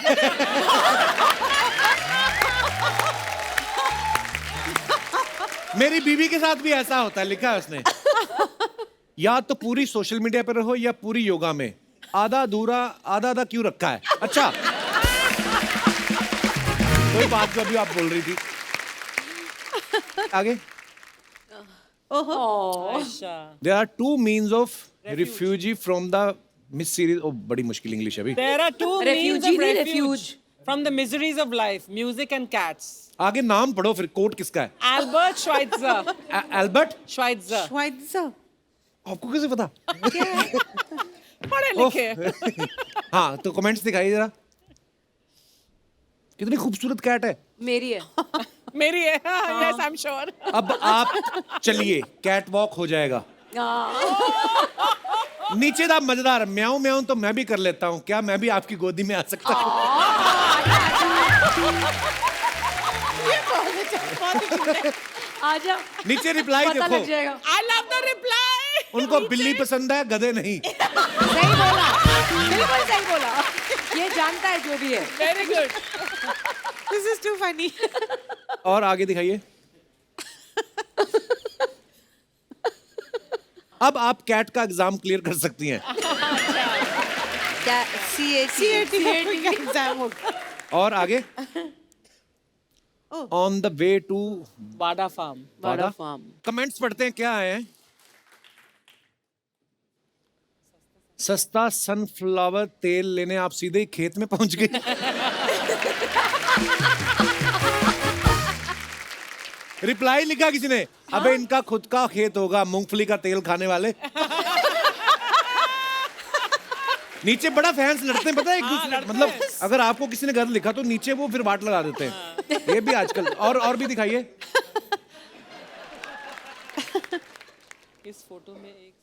मेरी बीवी के साथ भी ऐसा होता है, लिखा है उसने। या तो पूरी सोशल मीडिया पर रहो या पूरी योगा में, आधा अधूरा आधा आधा क्यों रखा है? अच्छा, कोई बात जो अभी आप बोल रही थी। आगे। There are 2 means of refugee from the Miss Series। Oh, बड़ी मुश्किल इंग्लिश अभी। There are 2 means Refugee of नहीं, refuge from the miseries of life: music and cats. आगे नाम पढ़ो फिर, कोट किसका है? Albert Schweitzer. एल्बर्ट। Schweitzer. आपको कैसे पता? पढ़े लिखे। हाँ, तो कमेंट्स दिखाइए जरा। कितनी खूबसूरत कैट है। मेरी है। मेरी है। Yes, I'm sure. अब आप चलिए, कैट वॉक हो जाएगा। नीचे दा मजेदार, म्याऊं म्याऊं तो मैं भी कर लेता हूँ, क्या मैं भी आपकी गोदी में आ सकता हूँ? आजा। नीचे रिप्लाई पता लग देखो। जाएगा। I love the reply. उनको बिल्ली पसंद है, गधे नहीं। सही बोला, बिल्कुल सही बोला। ये जानता है जो भी है। Very good. This is too funny. और आगे दिखाइए। अब आप कैट का एग्जाम क्लियर कर सकती हैं। क्या CAT का एग्जाम होगा। और आगे। On the way to Bada Farm. Bada farm. Comments पढ़ते हैं क्या आए हैं। सस्ता सनफ्लावर तेल लेने आप सीधे ही खेत में पहुंच गए। रिप्लाई लिखा किसी ने, अबे इनका खुद का खेत होगा, मूंगफली का तेल खाने वाले। नीचे बड़ा फैंस लड़ते हैं, पता है एक दूसरे, मतलब अगर आपको किसी ने गलत लिखा तो नीचे वो फिर वाट लगा देते हैं। ये भी आजकल। और भी दिखाइए।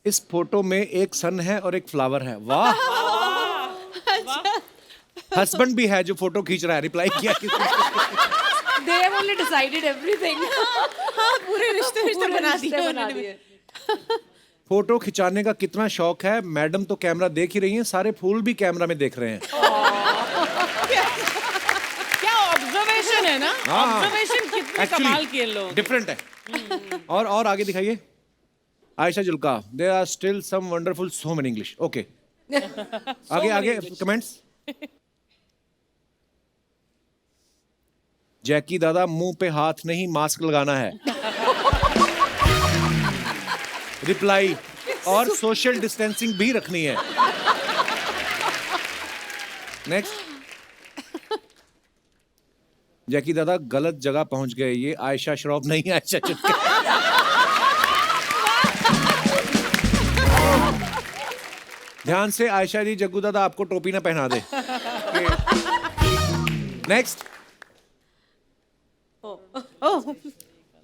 इस फोटो में एक सन है और एक फ्लावर है। वाह। हस्बैंड भी है जो फोटो खींच रहा है, रिप्लाई किया किसी ने। They have only decided everything. हाँ, पूरे रिश्ते बना दिए बना उन्होंने। दिए। फोटो खिंचाने का कितना शौक है। मैडम तो कैमरा देख ही रही हैं, सारे फूल भी कैमरा में देख रहे हैं। क्या ऑब्जर्वेशन है ना? हाँ। ऑब्जर्वेशन कितने कमाल के लोग। डिफरेंट है। और आगे दिखाइए। Ayesha Julka, there are still some wonderful so many English. Okay, आगे कमेंट्स। जैकी दादा, मुंह पे हाथ नहीं मास्क लगाना है। रिप्लाई, और सोशल डिस्टेंसिंग भी रखनी है। नेक्स्ट। जैकी दादा गलत जगह पहुंच गए, ये आयशा श्रॉफ नहीं, आयशा चुटकी। ध्यान से आयशा जी, जग्गू दादा आपको टोपी ना पहना दे। नेक्स्ट।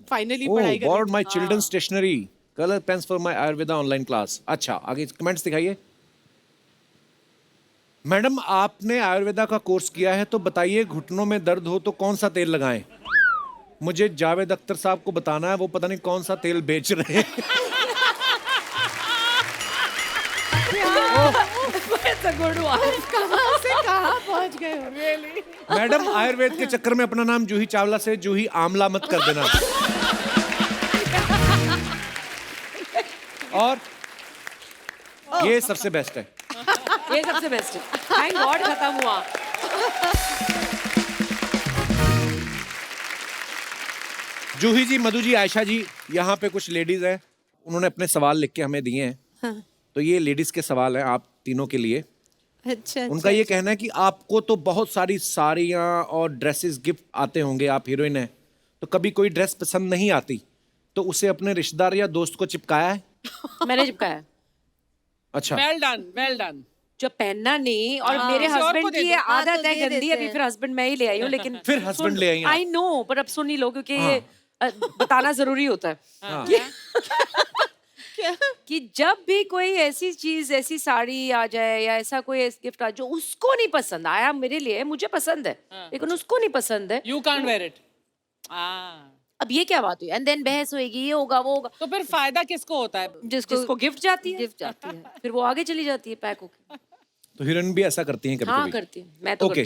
फाइनली Oh, पढ़ाई कर borrowed my children's stationery, color pens for my Ayurveda online class. अच्छा, आगे कमेंट्स दिखाइए। मैडम, आपने आयुर्वेदा का कोर्स किया है तो बताइए, घुटनों में दर्द हो तो कौन सा तेल लगाएं? मुझे जावेद अख्तर साहब को बताना है, वो पता नहीं कौन सा तेल बेच रहे हैं। That's a good one. कहाँ से कहाँ पहुँच गए हो? मैडम, आयुर्वेद के चक्कर में अपना नाम जूही चावला से जूही आमला मत कर देना। और ये सबसे बेस्ट है। ये सबसे बेस्ट है। थैंक गॉड खत्म हुआ। जूही जी, मधु जी, आयशा जी, यहाँ पे कुछ लेडीज हैं, उन्होंने अपने सवाल लिख के हमें दिए हैं। हाँ। तो ये लेडीज के सवाल हैं आप तीनों के लिए। अच्छा, उनका ये कहना है कि आपको तो बहुत सारी साड़ियाँ और ड्रेसेस गिफ्ट आते होंगे, आप हीरोइन हैं, तो कभी कोई ड्रेस पसंद नहीं आती तो उसे अपने रिश्तेदार या दोस्त को चिपकाया है? मैंने चिपकाया। अच्छा। Well done, well done. जो पहनना नहीं, और मेरे किसी और हस्बैंड को की दे ये दो। आदत है दे गंदी, देते अभी हैं। फिर हस्बैंड मैं ही ले आई हूँ, लेकिन फिर husband ले आई हैं आप। आई नो, पर अब सुन ही लो, क्योंकि ये बताना जरूरी होता है हाँ। कि जब भी कोई ऐसी चीज, ऐसी साड़ी आ जाए या ऐसा कोई गिफ्ट आ जो उसको नहीं पसंद आया, मेरे लिए मुझे पसंद है लेकिन उसको नहीं पसंद है, यू कांट वेयर इट। अब ये क्या बात हुई? एंड देन बहस होएगी, ये होगा वो होगा। तो फिर फायदा किसको होता है? जिसको गिफ्ट जाती है, गिफ्ट जाती है। फिर वो आगे चली जाती है पैक होके। तो हीरोइन भी ऐसा करती हैं कभी हाँ कभी? करती हूँ मैं तो। ओके।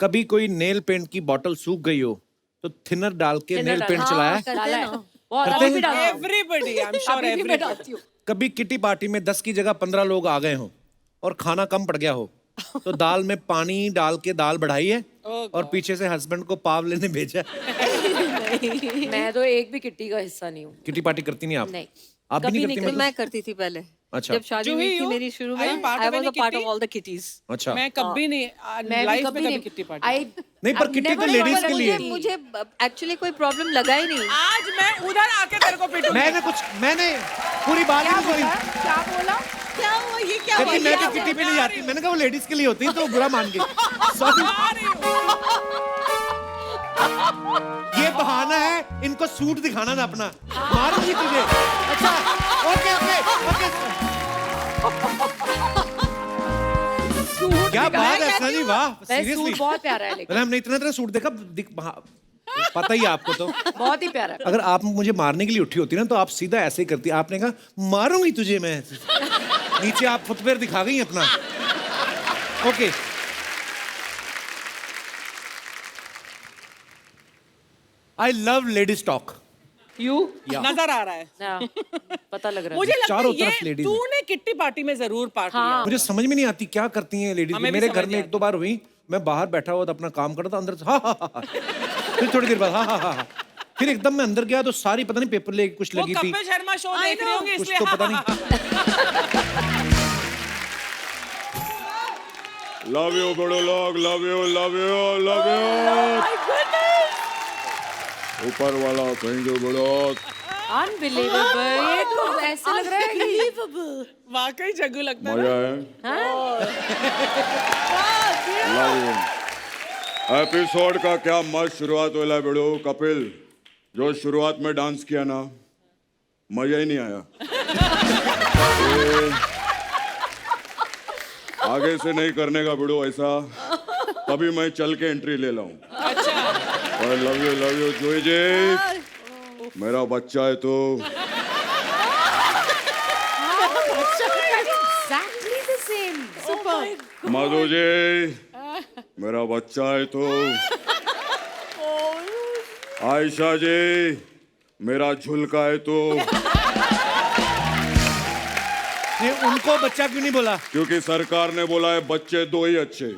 कभी कोई नेल पेंट की बोतल सूख गई हो तो थिनर डाल के Thinner नेल डाल- पेंट हाँ, चलाया है? डाला है। बहुत करते अभी भी हैं? डालती हूँ। एवरीबॉडी, आई एम श्योर अभी भी मैं एवरीबॉडी। डालती हूँ। कभी किटी पार्टी में 10 की जगह 15 लोग आ गए हों और खाना कम पड़ गया हो तो दाल में पानी डाल के दाल बढ़ाई है और पीछे से हस्बैंड को पाव लेने भेजा है? मैं तो एक भी किट्टी का हिस्सा नहीं हूँ। किटी पार्टी करती नहीं आप? नहीं। आप भी कभी नहीं नहीं करती? तो मतलब? मैं करती थी पहले। अच्छा। जब शादी जूही, हुई थी you? मेरी शुरू Are में, you part I of was any a part of kitty? All the kitty's. अच्छा। मैं कभी नहीं, मैं भी लाइफ में कभी कभी नहीं। Kitty party. नहीं, पर किट्टी तो लेडीज के लिए। मुझे एक्चुअली कोई प्रॉब्लम लगा ही नहीं। आज मैं उधर आके तेरे को पिटूंगी। मैंने पूरी बात नहीं सुनी। क्या बोला? क्या हुआ? ये क्या कहती हुआ? मैं भी किट्टी पे नहीं जाती। मैंने कहा वो लेडीज के लिए होती है, तो बुरा मान गई। सॉरी। ये बहाना है इनको सूट दिखाना ना अपना। मारूंगी तुझे। अच्छा, ओके ओके ओके। क्या बात है सना जी, वाह, सीरियसली। सूट बहुत प्यारा है, लेकिन मैंने हमने इतना सूट देखा, पता ही है आपको तो। बहुत ही प्यारा है। अगर आप मुझे मारने के लिए उठी होती ना तो आप सीधा ऐसे ही करती। आपने कहा मारूंगी तुझे मैं। नीचे आप फुटवेयर दिखा गई अपना। Okay. I love ladies talk. You नजर आ रहा है। हाँ, पता लग रहा है। मुझे लगता चारों है तरफ ये ladies तूने किट्टी पार्टी में जरूर पार्ट लिया। मुझे समझ में नहीं आती क्या करती हैं लेडीज। हमें भी मेरे समझ घर में नहीं एक दो बार हुई, मैं बाहर बैठा हुआ था अपना काम कर रहा था, अंदर से हा। फिर थोड़ी देर बाद हा। फिर एकदम मैं अंदर गया तो सारी पता नहीं पेपर लेके कुछ वो लगी थी, कपिल शर्मा शो देख रही होंगी कुछ इसलिए। तो पता नहीं। लव यू बड़ो लोग, love you love you love you. ऊपर वाला थैंक यू बड़ो। अनबिलीवेबल। ये तो ऐसे लग रहा है कि वाकई जग्गू लगता है। मजा है। Love you. एपिसोड का क्या मस्त शुरुआत होला बड़ो। कपिल जो शुरुआत में डांस किया ना, मजा ही नहीं आया। आगे से नहीं करने का बड़ो ऐसा, तभी मैं चल के एंट्री ले लाऊं। और लव यू जोई जी, मेरा बच्चा है तो। exactly the same. Madhu ji, मेरा बच्चा है तो। आयशा जी, मेरा झुलका है तो। ये उनको बच्चा क्यों नहीं बोला? क्योंकि सरकार ने बोला है बच्चे दो ही अच्छे।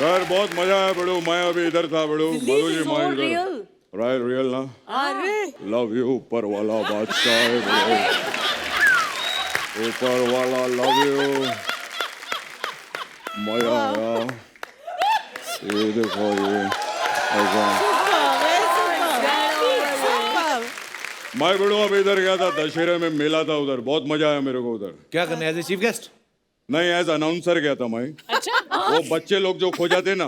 यार बहुत मजा आया बड़ो। मैं अभी इधर था बड़ो। मधु जी So मैं इधर। real. रियल ना? लव यू ऊपर वाला बादशाह है bro. ऊपर वाला लव यू. मजा आया. ये देखो ये ऐसा. मैं बड़ो अब इधर गया था, दशहरे में मेला था उधर, बहुत मजा आया मेरे को उधर. क्या करने एज ए चीफ गेस्ट? नहीं, एज अनाउंसर गया था मैं. वो बच्चे लोग जो खो जाते ना,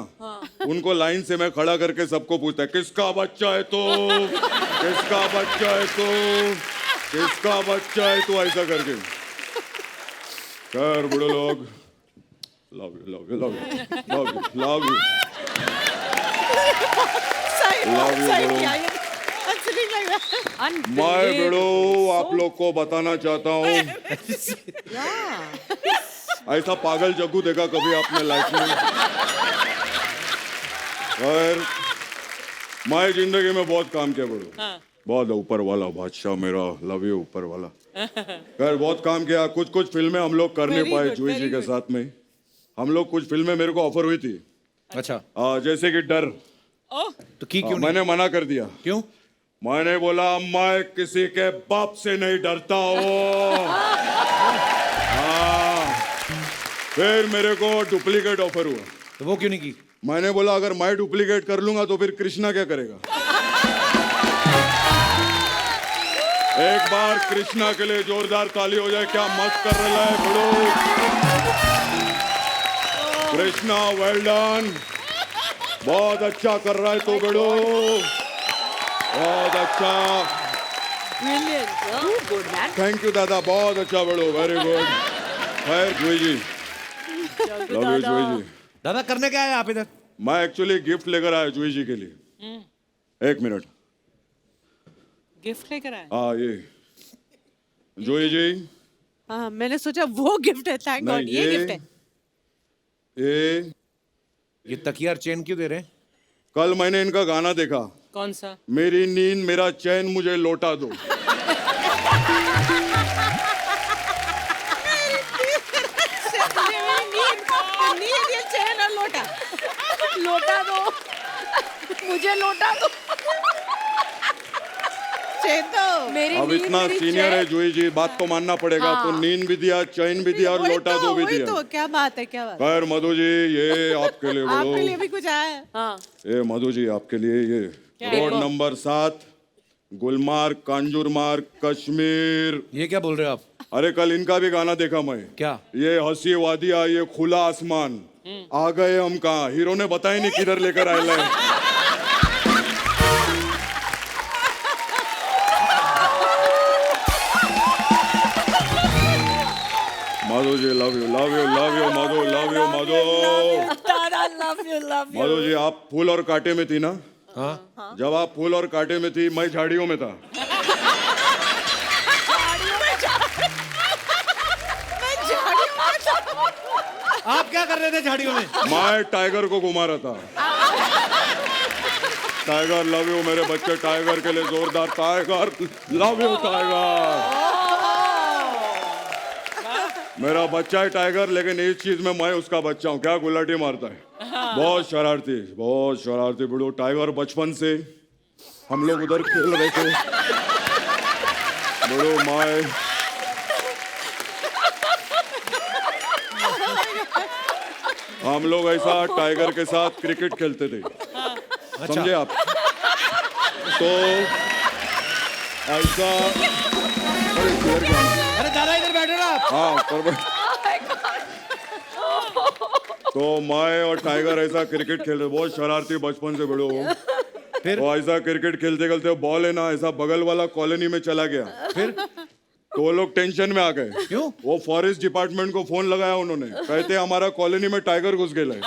उनको लाइन से मैं खड़ा करके सबको पूछता है, किसका बच्चा है तो, किसका बच्चा है तो, किसका बच्चा है तो, ऐसा करके. खैर बड़े लोग, love you love you love you love you love you love you बड़ो. मैं बड़ो आप लोग को बताना चाहता हूँ, ऐसा पागल जग्गू देखा कभी आपने लाइफ में? और मैं जिंदगी में बहुत काम किया बड़ो. बहुत ऊपर वाला बादशाह मेरा, लव यू ऊपर वाला. खैर बहुत काम किया. कुछ कुछ फिल्में हम लोग कर नहीं पाए जूही जी के साथ में. हम लोग कुछ फिल्में मेरे को ऑफर हुई थी. अच्छा. जैसे कि डर. तो की क्यों नहीं? मैंने मना कर दिया. क्यों? मैंने बोला मैं किसी के बाप से नहीं डरता हूँ. हाँ. फिर मेरे को डुप्लीकेट ऑफर हुआ. तो वो क्यों नहीं की? मैंने बोला अगर मैं डुप्लीकेट कर लूंगा तो फिर कृष्णा क्या करेगा? एक बार कृष्णा के लिए जोरदार ताली हो जाए. क्या मस्त कर रहा है बड़ो. Krishna well done. बहुत अच्छा कर रहा है तो बड़ो, बहुत अच्छा. थैंक यू दादा, बहुत अच्छा बड़ो, वेरी गुड. खैर जूही जी, लव यू जूही जी. दादा करने क्या है आप इधर? मैं एक्चुअली गिफ्ट लेकर आया जूही जी के लिए. एक मिनट. गिफ्ट लेकर आए? हाँ ये जूही जी. हाँ मैंने सोचा वो गिफ्ट है. थैंक गॉड ये गिफ्ट है. ये तकिया और चेन क्यों दे रहे हैं? कल मैंने इनका गाना देखा. कौन सा? मेरी नींद मेरा चैन मुझे लौटा दो. लौटा दो, मुझे लौटा दो. मेरी अब नींद, इतना मेरी सीनियर चैन. है जूही जी, बात तो मानना पड़ेगा. तो नींद भी दिया, चैन भी दिया और लौटा दो भी दिया. तो क्या बात है, क्या बात है? खैर मधु जी ये आपके लिए आपके लिए बोलो. भी कुछ आया है? हाँ. ये मधु जी आपके लिए ये रोड नंबर 7 गुलमार्ग कांजूरमार्ग कश्मीर. ये क्या बोल रहे हो आप? अरे कल इनका भी गाना देखा मैं. क्या? ये हंसी वादिया, ये खुला आसमान. आ गए हम कहाँ, हीरो ने बताया नहीं किधर लेकर आए लाए. Madhu ji love you love you love you Madhu, love you Madhu. Madhu ji आप फूल और कांटे में थी ना? हाँ. जब आप फूल और कांटे में थी मैं झाड़ियों में था. आप क्या कर रहे थे झाड़ियों में? मैं टाइगर को घुमा रहा था. टाइगर लव यू मेरे बच्चे. टाइगर के लिए जोरदार टाइगर लव यू टाइगर. मेरा बच्चा है टाइगर, लेकिन इस चीज में मैं उसका बच्चा हूँ. क्या गुलाटी मारता है. बहुत शरारती बड़ो. टाइगर बचपन से हम लोग उधर खेल रहे थे बड़ो. मैं हम लोग ऐसा टाइगर के साथ क्रिकेट खेलते थे. समझे आप? तो ऐसा. अरे दादा इधर बैठो ना आप. हाँ तो मैं और टाइगर ऐसा क्रिकेट खेल रहे. बहुत शरारती बचपन से बड़ो. फिर? वो ऐसा क्रिकेट खेलते खेलते बॉल है ना ऐसा बगल वाला कॉलोनी में चला गया. फिर? तो वो लोग टेंशन में आ गए. क्यों? वो फॉरेस्ट डिपार्टमेंट को फोन लगाया उन्होंने. कहते हमारा कॉलोनी में टाइगर घुस गया है.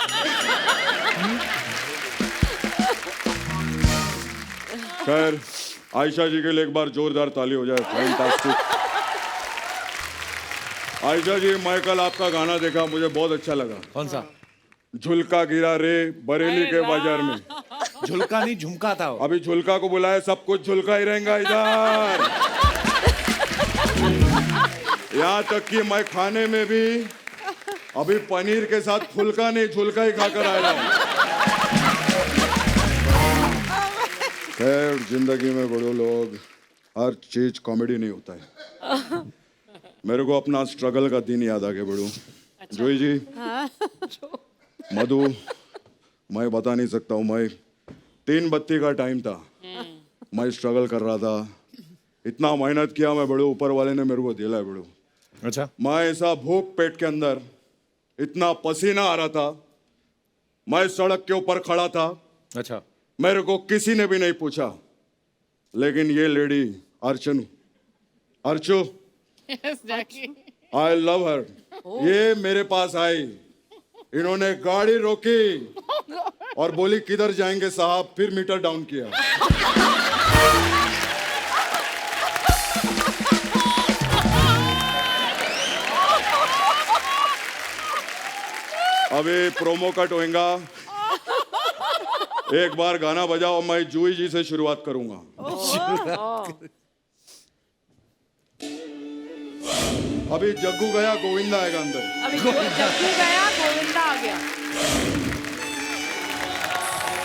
खैर आयशा जी के लिए एक बार जोरदार ताली हो जाए. फैंटास्टिक. आयशा जी मैं कल आपका गाना देखा, मुझे बहुत अच्छा लगा. कौन सा? झुलका गिरा रे बरेली के बाजार में. झुलका नहीं झुमका था वो. अभी झुलका को बुलाया, सब कुछ झुलका ही रहेगा इधर. यहाँ तक कि मैं खाने में भी अभी पनीर के साथ फुलका नहीं झुलका ही खाकर आ रहा हूँ. खैर जिंदगी में बड़े लोग हर चीज कॉमेडी नहीं होता है। मेरे को अपना स्ट्रगल का दिन याद आ गया बड़ू। जोई जी, मधु, मैं बता नहीं सकता हूँ। मैं 3 बत्ती का टाइम था, मैं स्ट्रगल कर रहा था, इतना मेहनत किया मैं बड़ू, ऊपर वाले ने मेरे को दिला है बड़ू। अच्छा, मैं ऐसा भूख पेट के अंदर, इतना पसीना आ रहा था, मैं सड़क के ऊपर खड़ा था। अच्छा, मेरे को किसी ने भी नहीं पूछा, लेकिन ये लेडी अर्चू, आई लव हर, ये मेरे पास आई, इन्होंने गाड़ी रोकी और बोली किधर जाएंगे साहब, फिर मीटर डाउन किया। अभी प्रोमो कट होएगा, एक बार गाना बजाओ, मैं जूही जी से शुरुआत करूंगा। अभी जग्गू गया गोविंदा आएगा अंदर। अभी जग्गू गया गोविंदा आ गया।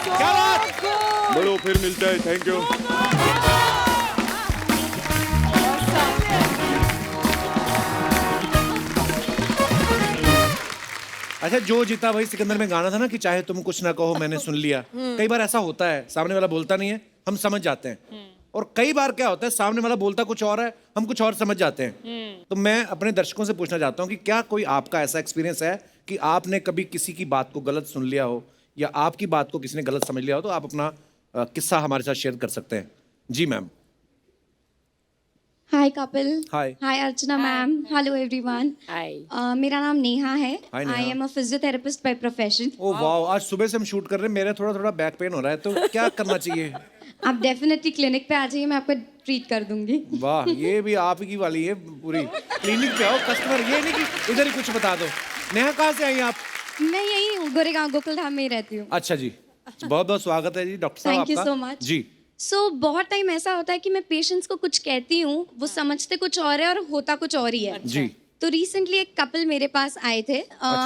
क्या बात। बोलो, फिर मिलते हैं, थैंक यू। अच्छा, जो जीता भाई सिकंदर में गाना था ना कि चाहे तुम कुछ ना कहो मैंने सुन लिया। कई बार ऐसा होता है, सामने वाला बोलता नहीं है, हम समझ जाते हैं। और कई बार क्या होता है, सामने वाला बोलता कुछ और है, हम कुछ और समझ जाते हैं। तो मैं अपने दर्शकों से पूछना चाहता हूँ कि क्या कोई आपका ऐसा एक्सपीरियंस है कि आपने कभी किसी की बात को गलत सुन लिया हो या आपकी बात को किसी ने गलत समझ लिया हो? तो आप अपना किस्सा हमारे साथ शेयर कर सकते हैं। जी ma'am. Hi Kapil. Hi. Hi Archana ma'am. Hello everyone. Hi. मेरा नाम नेहा है। Hi, Neha. I am a physiotherapist by profession. Oh wow, आज सुबह से हम शूट कर रहे हैं, मेरा थोड़ा थोड़ा बैक पेन हो रहा है, तो क्या करना चाहिए? आप डेफिनेटली क्लिनिक पे आ जाइए, मैं आपको ट्रीट कर दूंगी। वाह, ये भी आप ही वाली है पूरी। क्लिनिक पे आओ, कस्टमर, ये नहीं कि इधर ही कुछ बता दो। नेहा, कहाँ से आई आप? मैं यही हूँ, गोरेगांव गोकुलधाम में ही रहती हूँ। अच्छा जी, बहुत बहुत स्वागत है जी डॉक्टर साहब Thank you आपका। so much. जी। बहुत टाइम ऐसा होता है कि मैं पेशेंट्स को कुछ कहती हूँ, वो समझते कुछ और है और होता कुछ और ही है। जी। तो रिसेंटली एक कपल मेरे पास आए थे,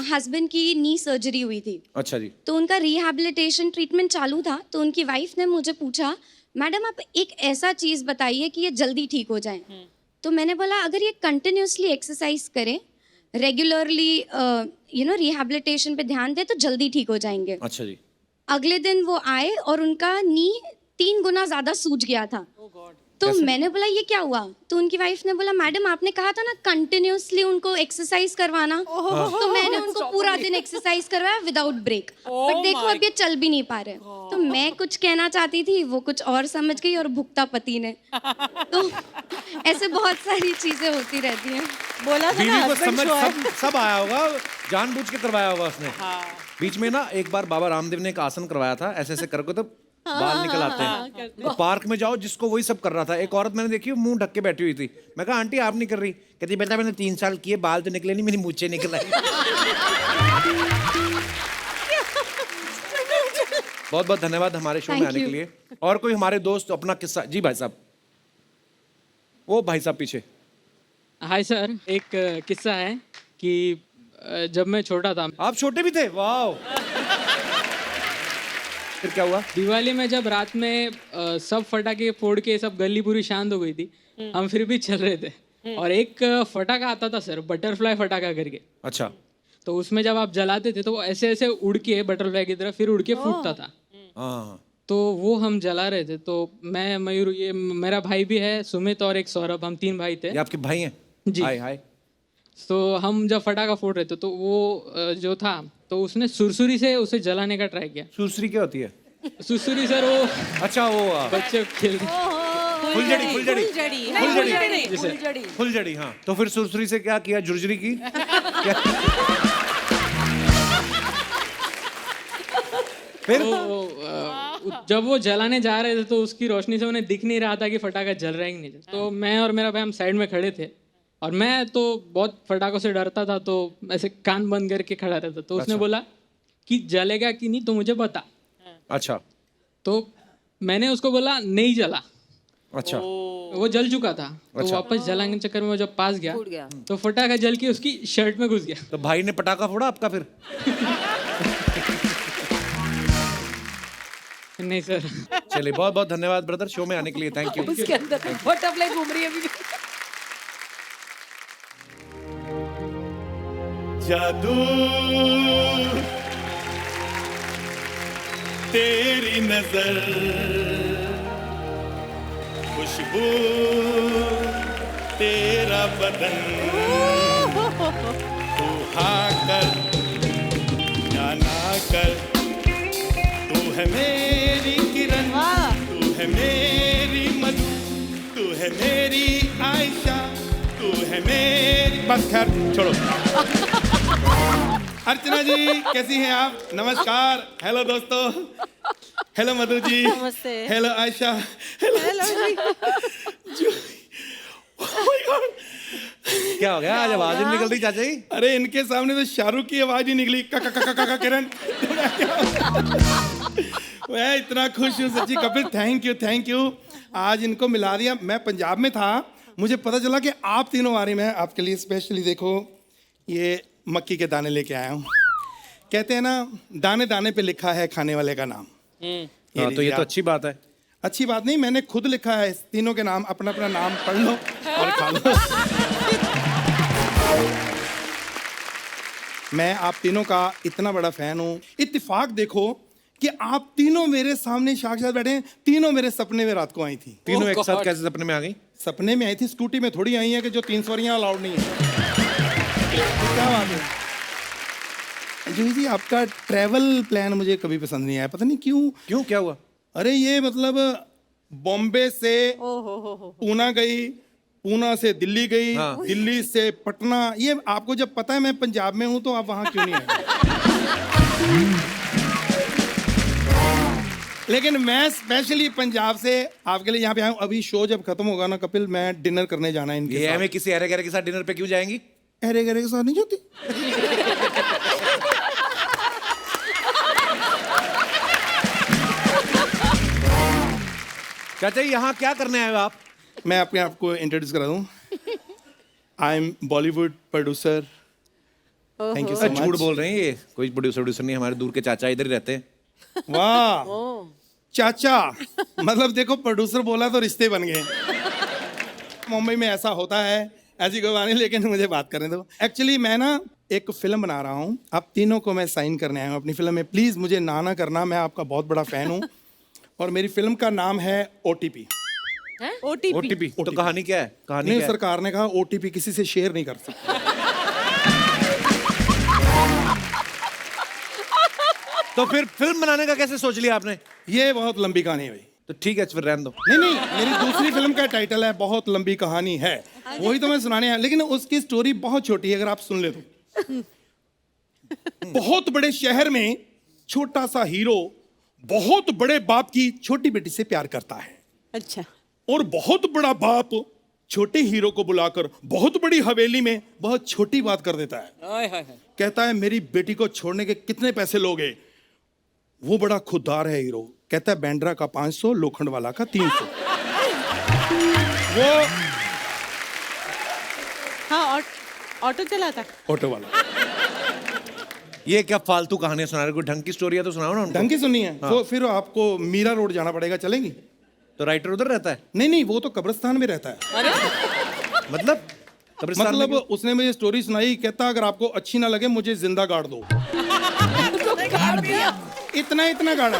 हस्बैंड की नी सर्जरी हुई थी। अच्छा जी। तो उनका रिहैबिलिटेशन ट्रीटमेंट चालू था। तो उनकी वाइफ ने मुझे पूछा, मैडम आप एक ऐसा चीज़ बताइए कि ये जल्दी ठीक हो जाए। तो मैंने बोला, अगर ये कंटिन्यूसली एक्सरसाइज करें, रेगुलरली रिहैबिलिटेशन पे ध्यान दें, तो जल्दी ठीक हो जाएंगे। अच्छा जी। अगले दिन वो आए और उनका नी 3 गुना ज़्यादा सूज गया था। तो मैंने बोला ये क्या हुआ? तो उनकी वाइफ ने बोला, मैडम आपने कहा था ना कंटिन्यूसली उनको एक्सरसाइज करवाना। तो मैंने उनको पूरा दिन एक्सरसाइज करवाया विदाउट ब्रेक। बट देखो अब ये चल भी नहीं पा रहे। तो मैं कुछ कहना चाहती थी, वो कुछ और समझ गई और भुगता पति ने। तो ऐसे बहुत सारी चीजें होती रहती हैं। बोला था ना बीवी को husband समझ show है। सब आया होगा, जानबूझ के करवाया होगा उसने। बीच में ना एक बार बाबा रामदेव ने एक आसन करवाया था, ऐसे ऐसे करके तो बाल निकल आते हैं। तो पार्क में जाओ, जिसको वही सब कर रहा था। एक औरत मैंने देखी, मुंह ढक के बैठी हुई थी। मैं कहा, आंटी आप नहीं कर रही? कहती, बेटा मैंने 3 साल किए, बाल तो निकले नहीं, मेरी मूंछें निकल आई। बहुत बहुत धन्यवाद हमारे शो में Thank आने के you. लिए। और कोई हमारे दोस्त अपना किस्सा? जी भाई साहब, वो भाई साहब पीछे। हाय सर, एक किस्सा है कि जब मैं छोटा था, आप छोटे भी थे? वाह। फिर क्या हुआ? दिवाली में जब रात में सब फटाके फोड़ के सब गली पूरी शांत हो गई थी, हम फिर भी चल रहे थे और एक फटाका आता था सर, बटरफ्लाई फटाका करके। अच्छा। तो उसमें जब आप जलाते थे तो वो ऐसे ऐसे उड़ के बटरफ्लाई की तरह फिर उड़ के फूटता था। हाँ। तो वो हम जला रहे थे। तो मैं, मयूर, ये मेरा भाई भी है, सुमित और एक सौरभ, हम 3 भाई थे। ये आपके भाई हैं? जी। हाय हाय। तो हम जब फटाका फोड़ रहे थे तो वो जो था, तो उसने सुरसुरी से उसे जलाने का ट्राई किया। सुरसुरी क्या होती है? सुरसुरी सर वो, अच्छा वो बच्चे खेलते। फुलझड़ी। फुलझड़ी। फुलझड़ी, हाँ। तो फिर सुरसुरी से क्या किया? झुरझुरी की? फिर जब वो जलाने जा रहे थे तो उसकी रोशनी से उन्हें दिख नहीं रहा था कि फटाका जल रहा है कि नहीं। तो मैं और मेरा भाई हम साइड में खड़े थे और मैं तो बहुत फटाकों से डरता था, तो ऐसे कान बंद करके खड़ा रहता। तो उसने बोला कि जलेगा कि नहीं तो मुझे बता। अच्छा। तो मैंने उसको बोला नहीं जला। अच्छा। वो जल चुका था। तो वापस जलाने के चक्कर में जब पास गया तो फटाका जल के उसकी शर्ट में घुस गया। तो भाई ने पटाखा फोड़ा आपका फिर? नहीं सर। चलिए बहुत बहुत धन्यवाद ब्रदर शो में आने के लिए, थैंक यू। उसके अंदर बटरफ्लाई घूम रही है अभी भी। जादू तेरी नजर, खुशबू तेरा बदन, तू हाँ कर या ना कर, तू है मेरी किरण, तू है मेरी मधु, तू है मेरी आयशा, तू है मेरी, बस खैर छोड़ो। अर्चना जी कैसी हैं आप? नमस्कार। हेलो दोस्तों। हेलो मधु जी। नमस्ते। हेलो आयशा। हेलो जी। Oh my God! क्या हो गया आज आवाज नहीं निकल रही चाचा जी? अरे इनके सामने तो शाहरुख की आवाज ही निकली, काका काका काका किरण। मैं इतना खुश हूँ सच्ची कपिल, थैंक यू। आज इनको मिला दिया। मैं पंजाब में था, मुझे पता चला कि आप तीनों आ रही। मैं आपके लिए स्पेशली देखो ये मक्की के दाने लेके आया हूँ। कहते हैं ना दाने दाने पे लिखा है खाने वाले का नाम। हाँ, तो ये तो अच्छी बात है। अच्छी बात नहीं, मैंने खुद लिखा है। तीनों के नाम अपना अपना नाम पढ़ लो और खा लो। मैं आप तीनों का इतना बड़ा फैन हूँ। इत्तेफाक देखो कि आप तीनों मेरे सामने साक्षात बैठे हैं। तीनों मेरे सपने में रात को आई थी। तीनों एक साथ कैसे सपने में आ गई? सपने में आई थी, स्कूटी में थोड़ी आई है कि जो 3 सवारियां अलाउड नहीं है। क्या बात है जूही जी, आपका ट्रैवल प्लान मुझे कभी पसंद नहीं आया, पता नहीं क्यों। क्या हुआ? अरे ये मतलब बॉम्बे से पूना गई, पूना से दिल्ली गई, हाँ। दिल्ली से पटना। ये आपको जब पता है मैं पंजाब में हूं तो आप वहां क्यों नहीं आए? लेकिन मैं स्पेशली पंजाब से आपके लिए यहाँ पे आया हूँ। अभी शो जब खत्म होगा ना कपिल, मैं डिनर करने जाना है इनके साथ। में किसी अरे गरे के साथ डिनर पे क्यों जाएंगी? अरे गरे के साथ नहीं जाती। चाचा जी यहाँ क्या करने आए हो आप? मैं अपने आप को इंट्रोड्यूस करा दूं। I am Bollywood producer. Thank you so much. झूठ बोल रहे हैं ये, कोई प्रोड्यूसर नहीं, हमारे दूर के चाचा इधर ही रहते हैं। वाह चाचा, मतलब देखो प्रोड्यूसर बोला तो रिश्ते बन गए। मुंबई में ऐसा होता है, ऐसी कोई बात नहीं, लेकिन मुझे बात करने दो। एक्चुअली मैं ना एक फिल्म बना रहा हूँ, आप तीनों को मैं साइन करने आया हूँ अपनी फिल्म में। प्लीज मुझे ना करना, मैं आपका बहुत बड़ा फैन हूँ। और मेरी फिल्म का नाम है OTP। OTP तो कहानी क्या है? कहानी नहीं, क्या है? सरकार ने कहा OTP किसी से शेयर नहीं कर सकते। तो फिर फिल्म बनाने का कैसे सोच लिया आपने? ये बहुत लंबी कहानी है भाई। तो ठीक है फिर रहने दो। नहीं, मेरी दूसरी फिल्म का टाइटल है बहुत लंबी कहानी है, वही तो मैं सुनाने आया। लेकिन उसकी स्टोरी बहुत छोटी है, अगर आप सुन ले तो। बहुत बड़े शहर में छोटा सा हीरो बहुत बड़े बाप की छोटी बेटी से प्यार करता है। अच्छा। और बहुत बड़ा बाप छोटे हीरो को बुलाकर बहुत बड़ी हवेली में बहुत छोटी बात कर देता है। कहता है मेरी बेटी को छोड़ने के कितने पैसे लोगे? वो बड़ा खुददार है हीरो, कहता है बैंड्रा का 500, लोखंड वाला का 300। वो हाँ, ऑटो चलाता। ऑटो वाला। ये क्या फालतू कहानियां सुना रहे? कोई ढंग की स्टोरी है तो सुनाओ ना उनको। ढंग की सुननी है हाँ। तो फिर आपको मीरा रोड जाना पड़ेगा, चलेंगी? तो राइटर उधर रहता है? नहीं, वो तो कब्रिस्तान में रहता है। मतलब कब्रिस्तान में मतलब क्यों? उसने मुझे स्टोरी सुनाई, कहता अगर आपको अच्छी ना लगे मुझे जिंदा गाड़ दो। इतना गाड़ा।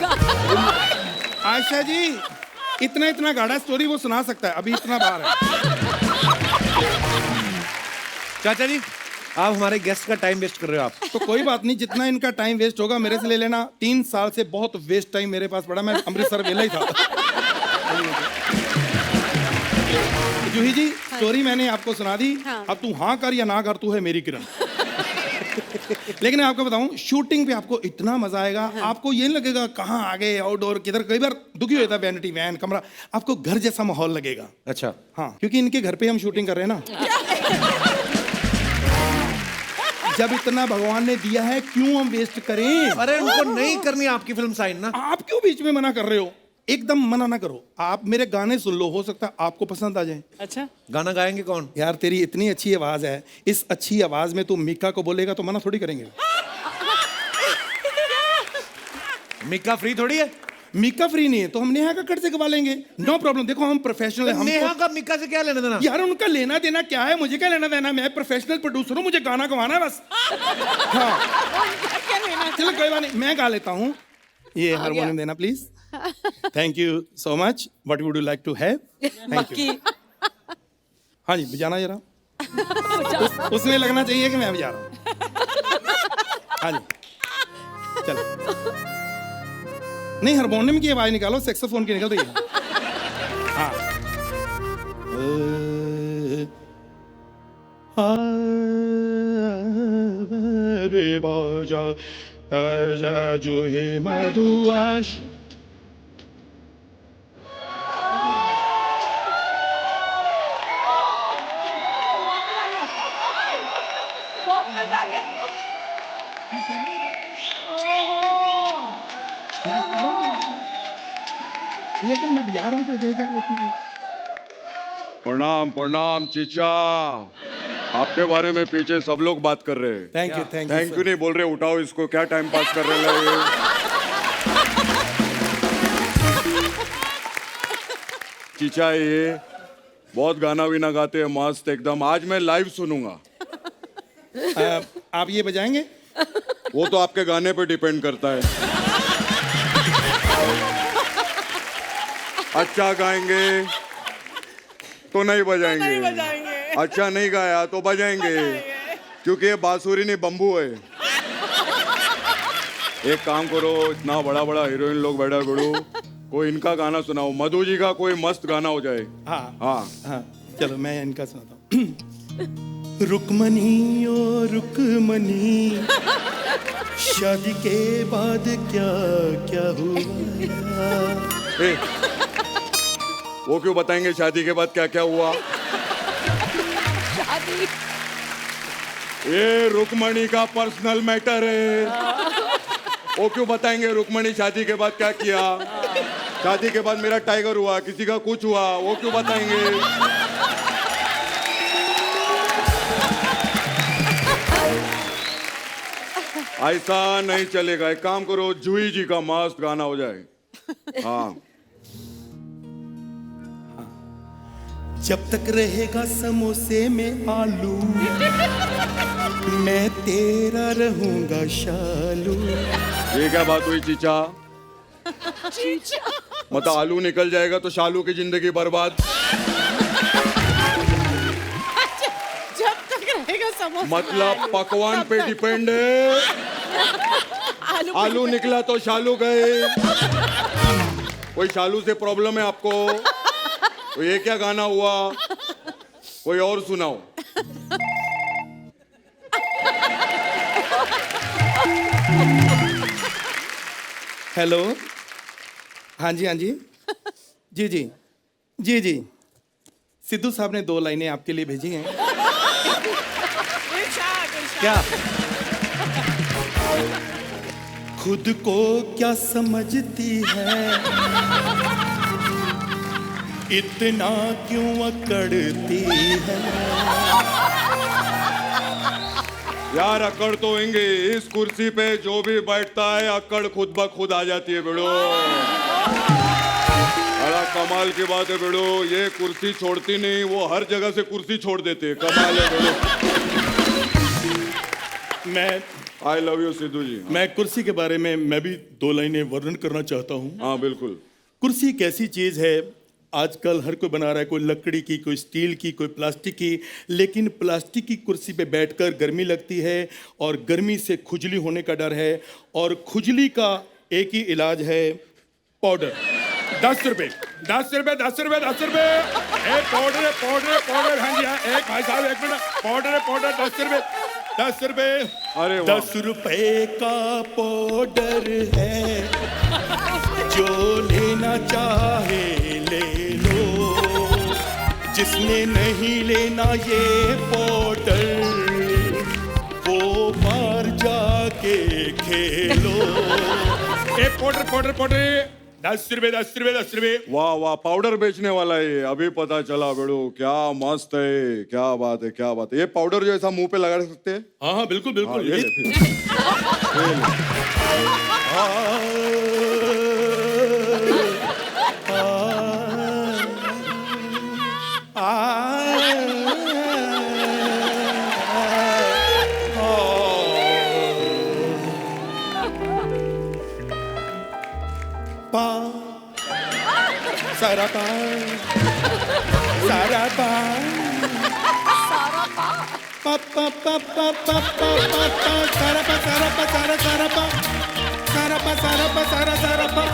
आयशा जी इतना गाड़ा स्टोरी वो सुना सकता है, अभी इतना बार है। चाचा जी आप हमारे गेस्ट का टाइम वेस्ट कर रहे हो आप। तो कोई बात नहीं, जितना इनका टाइम वेस्ट होगा मेरे से ले लेना। 3 साल से बहुत वेस्ट टाइम मेरे पास पड़ा, मैं अमृतसर वेला ही था। जूही जी स्टोरी मैंने आपको सुना दी। हाँ। अब तू हाँ कर या ना कर, तू है मेरी किरण। लेकिन मैं आपको बताऊं, शूटिंग पे आपको इतना मजा आएगा। आपको ये नहीं लगेगा कहाँ आ गए, आउटडोर किधर। कई बार दुखी होता है वैनिटी वैन कमरा, आपको घर जैसा माहौल लगेगा। अच्छा हाँ, क्योंकि इनके घर पे हम शूटिंग कर रहे हैं ना। जब इतना भगवान ने दिया है क्यों हम वेस्ट करें? अरे उनको नहीं करनी आपकी फिल्म साइन ना। आप क्यों बीच में मना कर रहे हो? एकदम मना ना करो। आप मेरे गाने सुन लो, हो सकता है आपको पसंद आ जाए। अच्छा, गाना गाएंगे कौन? यार तेरी इतनी अच्छी आवाज है, इस अच्छी आवाज में तू मीका को बोलेगा तो मना थोड़ी करेंगे। मिक्का फ्री थोड़ी है। मीका फ्री नहीं है तो हम नेहा कक्कड़ से गवा लेंगे, नो प्रॉब्लम। देखो हम प्रोफेशनल है, नेहा हमको का मिक्का से क्या लेना देना? यार उनका लेना देना क्या है, मुझे क्या लेना देना, मैं प्रोफेशनल प्रोड्यूसर हूँ, मुझे गाना गवाना है बस। हाँ चलो कोई बात नहीं, मैं गा लेता हूँ। ये हारमोनियम देना please. Thank you so much. What would you like to have? Thank you. हाँ जी बजाना जरा। उसमें लगना चाहिए कि मैं बजा रहा हूँ। हाँ जी चलो। नहीं हारमोनियम की आवाज निकालो, सैक्सोफोन की निकल रही है। हाँ रे बाजा आजा जो है मधुआश। लेकिन मैं बजा रहा हूँ तो देखा। प्रणाम प्रणाम चीचा, आपके बारे में पीछे सब लोग बात कर रहे हैं। थैंक यू थैंक यू नहीं बोल रहे, उठाओ इसको, क्या टाइम पास कर रहे हैं ये? चीचा ये बहुत गाना भी ना गाते हैं, मस्त एकदम। आज मैं लाइव सुनूंगा। आप ये बजाएंगे? वो तो आपके गाने पे डिपेंड करता है। अच्छा गाएंगे तो नहीं बजाएंगे, अच्छा नहीं गाया तो बजाएंगे, क्योंकि ये बांसुरी नहीं बम्बू है। एक काम करो, इतना बड़ा बड़ा हीरोइन लोग बैठा बड़ो, कोई इनका गाना सुनाओ, मधु जी का कोई मस्त गाना हो जाए। हाँ हाँ हाँ चलो मैं इनका सुनाता हूँ। रुकमनी ओ रुकमनी, शादी के बाद क्या क्या हुआ। ए, वो क्यों बताएंगे शादी के बाद क्या क्या हुआ? ये रुकमणी का पर्सनल मैटर है, वो क्यों बताएंगे रुकमणी शादी के बाद क्या किया? शादी के बाद मेरा टाइगर हुआ, किसी का कुछ हुआ, वो क्यों बताएंगे? ऐसा नहीं चलेगा। एक काम करो, जूही जी का मस्त गाना हो जाए। हाँ जब तक रहेगा समोसे में आलू, मैं तेरा रहूंगा शालू। ये क्या बात हुई चीचा? मतलब आलू निकल जाएगा तो शालू की जिंदगी बर्बाद। जब तक रहेगा समोसा मतलब पकवान पे डिपेंड है। आलू निकला तो शालू गए। कोई शालू से प्रॉब्लम है आपको? तो ये क्या गाना हुआ? कोई और सुनाओ। हेलो हाँ जी जी जी जी जी जी सिद्धू साहब ने 2 लाइनें आपके लिए भेजी हैं। क्या खुद को क्या समझती है, इतना क्यों अकड़ती है। यार अकड़ तो होंगे, इस कुर्सी पे जो भी बैठता है अकड़ खुद ब खुद आ जाती है बेड़ो। बड़ा कमाल की बात है बेड़ो, ये कुर्सी छोड़ती नहीं, वो हर जगह से कुर्सी छोड़ देते हैं। कमाल है बेड़ो। मैं आई लव यू सिद्धू जी। मैं कुर्सी के बारे में मैं भी 2 लाइनें वर्णन करना चाहता हूँ। हाँ बिल्कुल। कुर्सी एक ऐसी चीज है, आजकल हर कोई बना रहा है, कोई लकड़ी की, कोई स्टील की, कोई प्लास्टिक की, लेकिन प्लास्टिक की कुर्सी पे बैठकर गर्मी लगती है और गर्मी से खुजली होने का डर है, और खुजली का एक ही इलाज है, पाउडर। 10 रुपए 10 रुपए 10 रुपए 10 रुपए एक पाउडर पाउडर पाउडर। हाँ जी हाँ, एक भाई साहब एक मिनट, पाउडर पाउडर 10 रुपए 10 रुपए। अरे वाह। 10 रुपए का पाउडर है, जो लेना चाहे ले लो, जिसने नहीं लेना ये पाउडर, वो बाहर जाके खेलो। एक पाउडर पाउडर पाउडर 10 रुपए 10 रुपए 10 रुपए। वाह वाह, पाउडर बेचने वाला है, अभी पता चला बेड़ो। क्या मस्त है, क्या बात है, क्या बात है। ये पाउडर जो ऐसा मुंह पे लगा सकते हैं? हाँ हाँ बिल्कुल बिल्कुल। हाँ, ये ले फिर। सारापा सारापा पा पा पा पा पा पा पा पा सारापा सारापा सारा सारापा सारापा सारापा सारा सारापा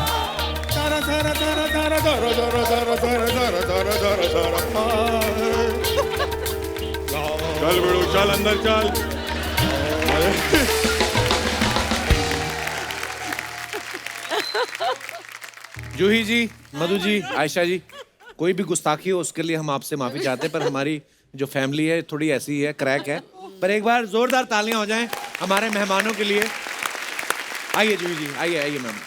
सारा सारा सारा सारा सारा सारा सारा सारा सारा सारा सारा सारा चल बेड़ू चल अंदर चल। जूही जी, मधु जी, आयशा जी, कोई भी गुस्ताखी हो उसके लिए हम आपसे माफी चाहते हैं, पर हमारी जो फैमिली है थोड़ी ऐसी है, क्रैक है। पर एक बार जोरदार तालियां हो जाएं हमारे मेहमानों के लिए। आइए जूही जी, आइए आइए मैम,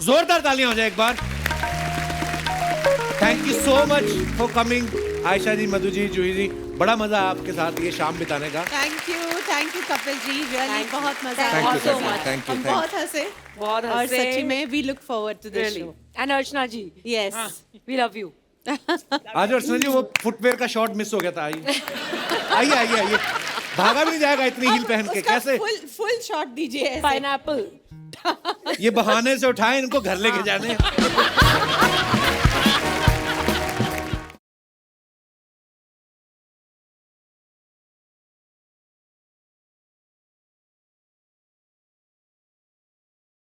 जोरदार तालियां हो जाए एक बार। Thank you so much for coming Ayesha ji, Madhu ji, Juhi ji, बड़ा मजा आपके साथ ये शाम बिताने का। Thank you Kapil ji, really बहुत मजा Thank आया। you, so much. Thank you, हम thank you. बहुत हंसे बहुत और हंसे। सच्ची में we look forward to this show. And Archana ji, yes, we love you. आज अर्चना जी वो फुटवेयर का शॉट मिस हो गया था। आइए आइए आइए आइए, भागा भी नहीं जाएगा इतनी हील पहन के। कैसे फुल शॉट दीजिए ऐसे। पाइनएप्पल। ये बहाने से उठाए इनको घर लेके जाने।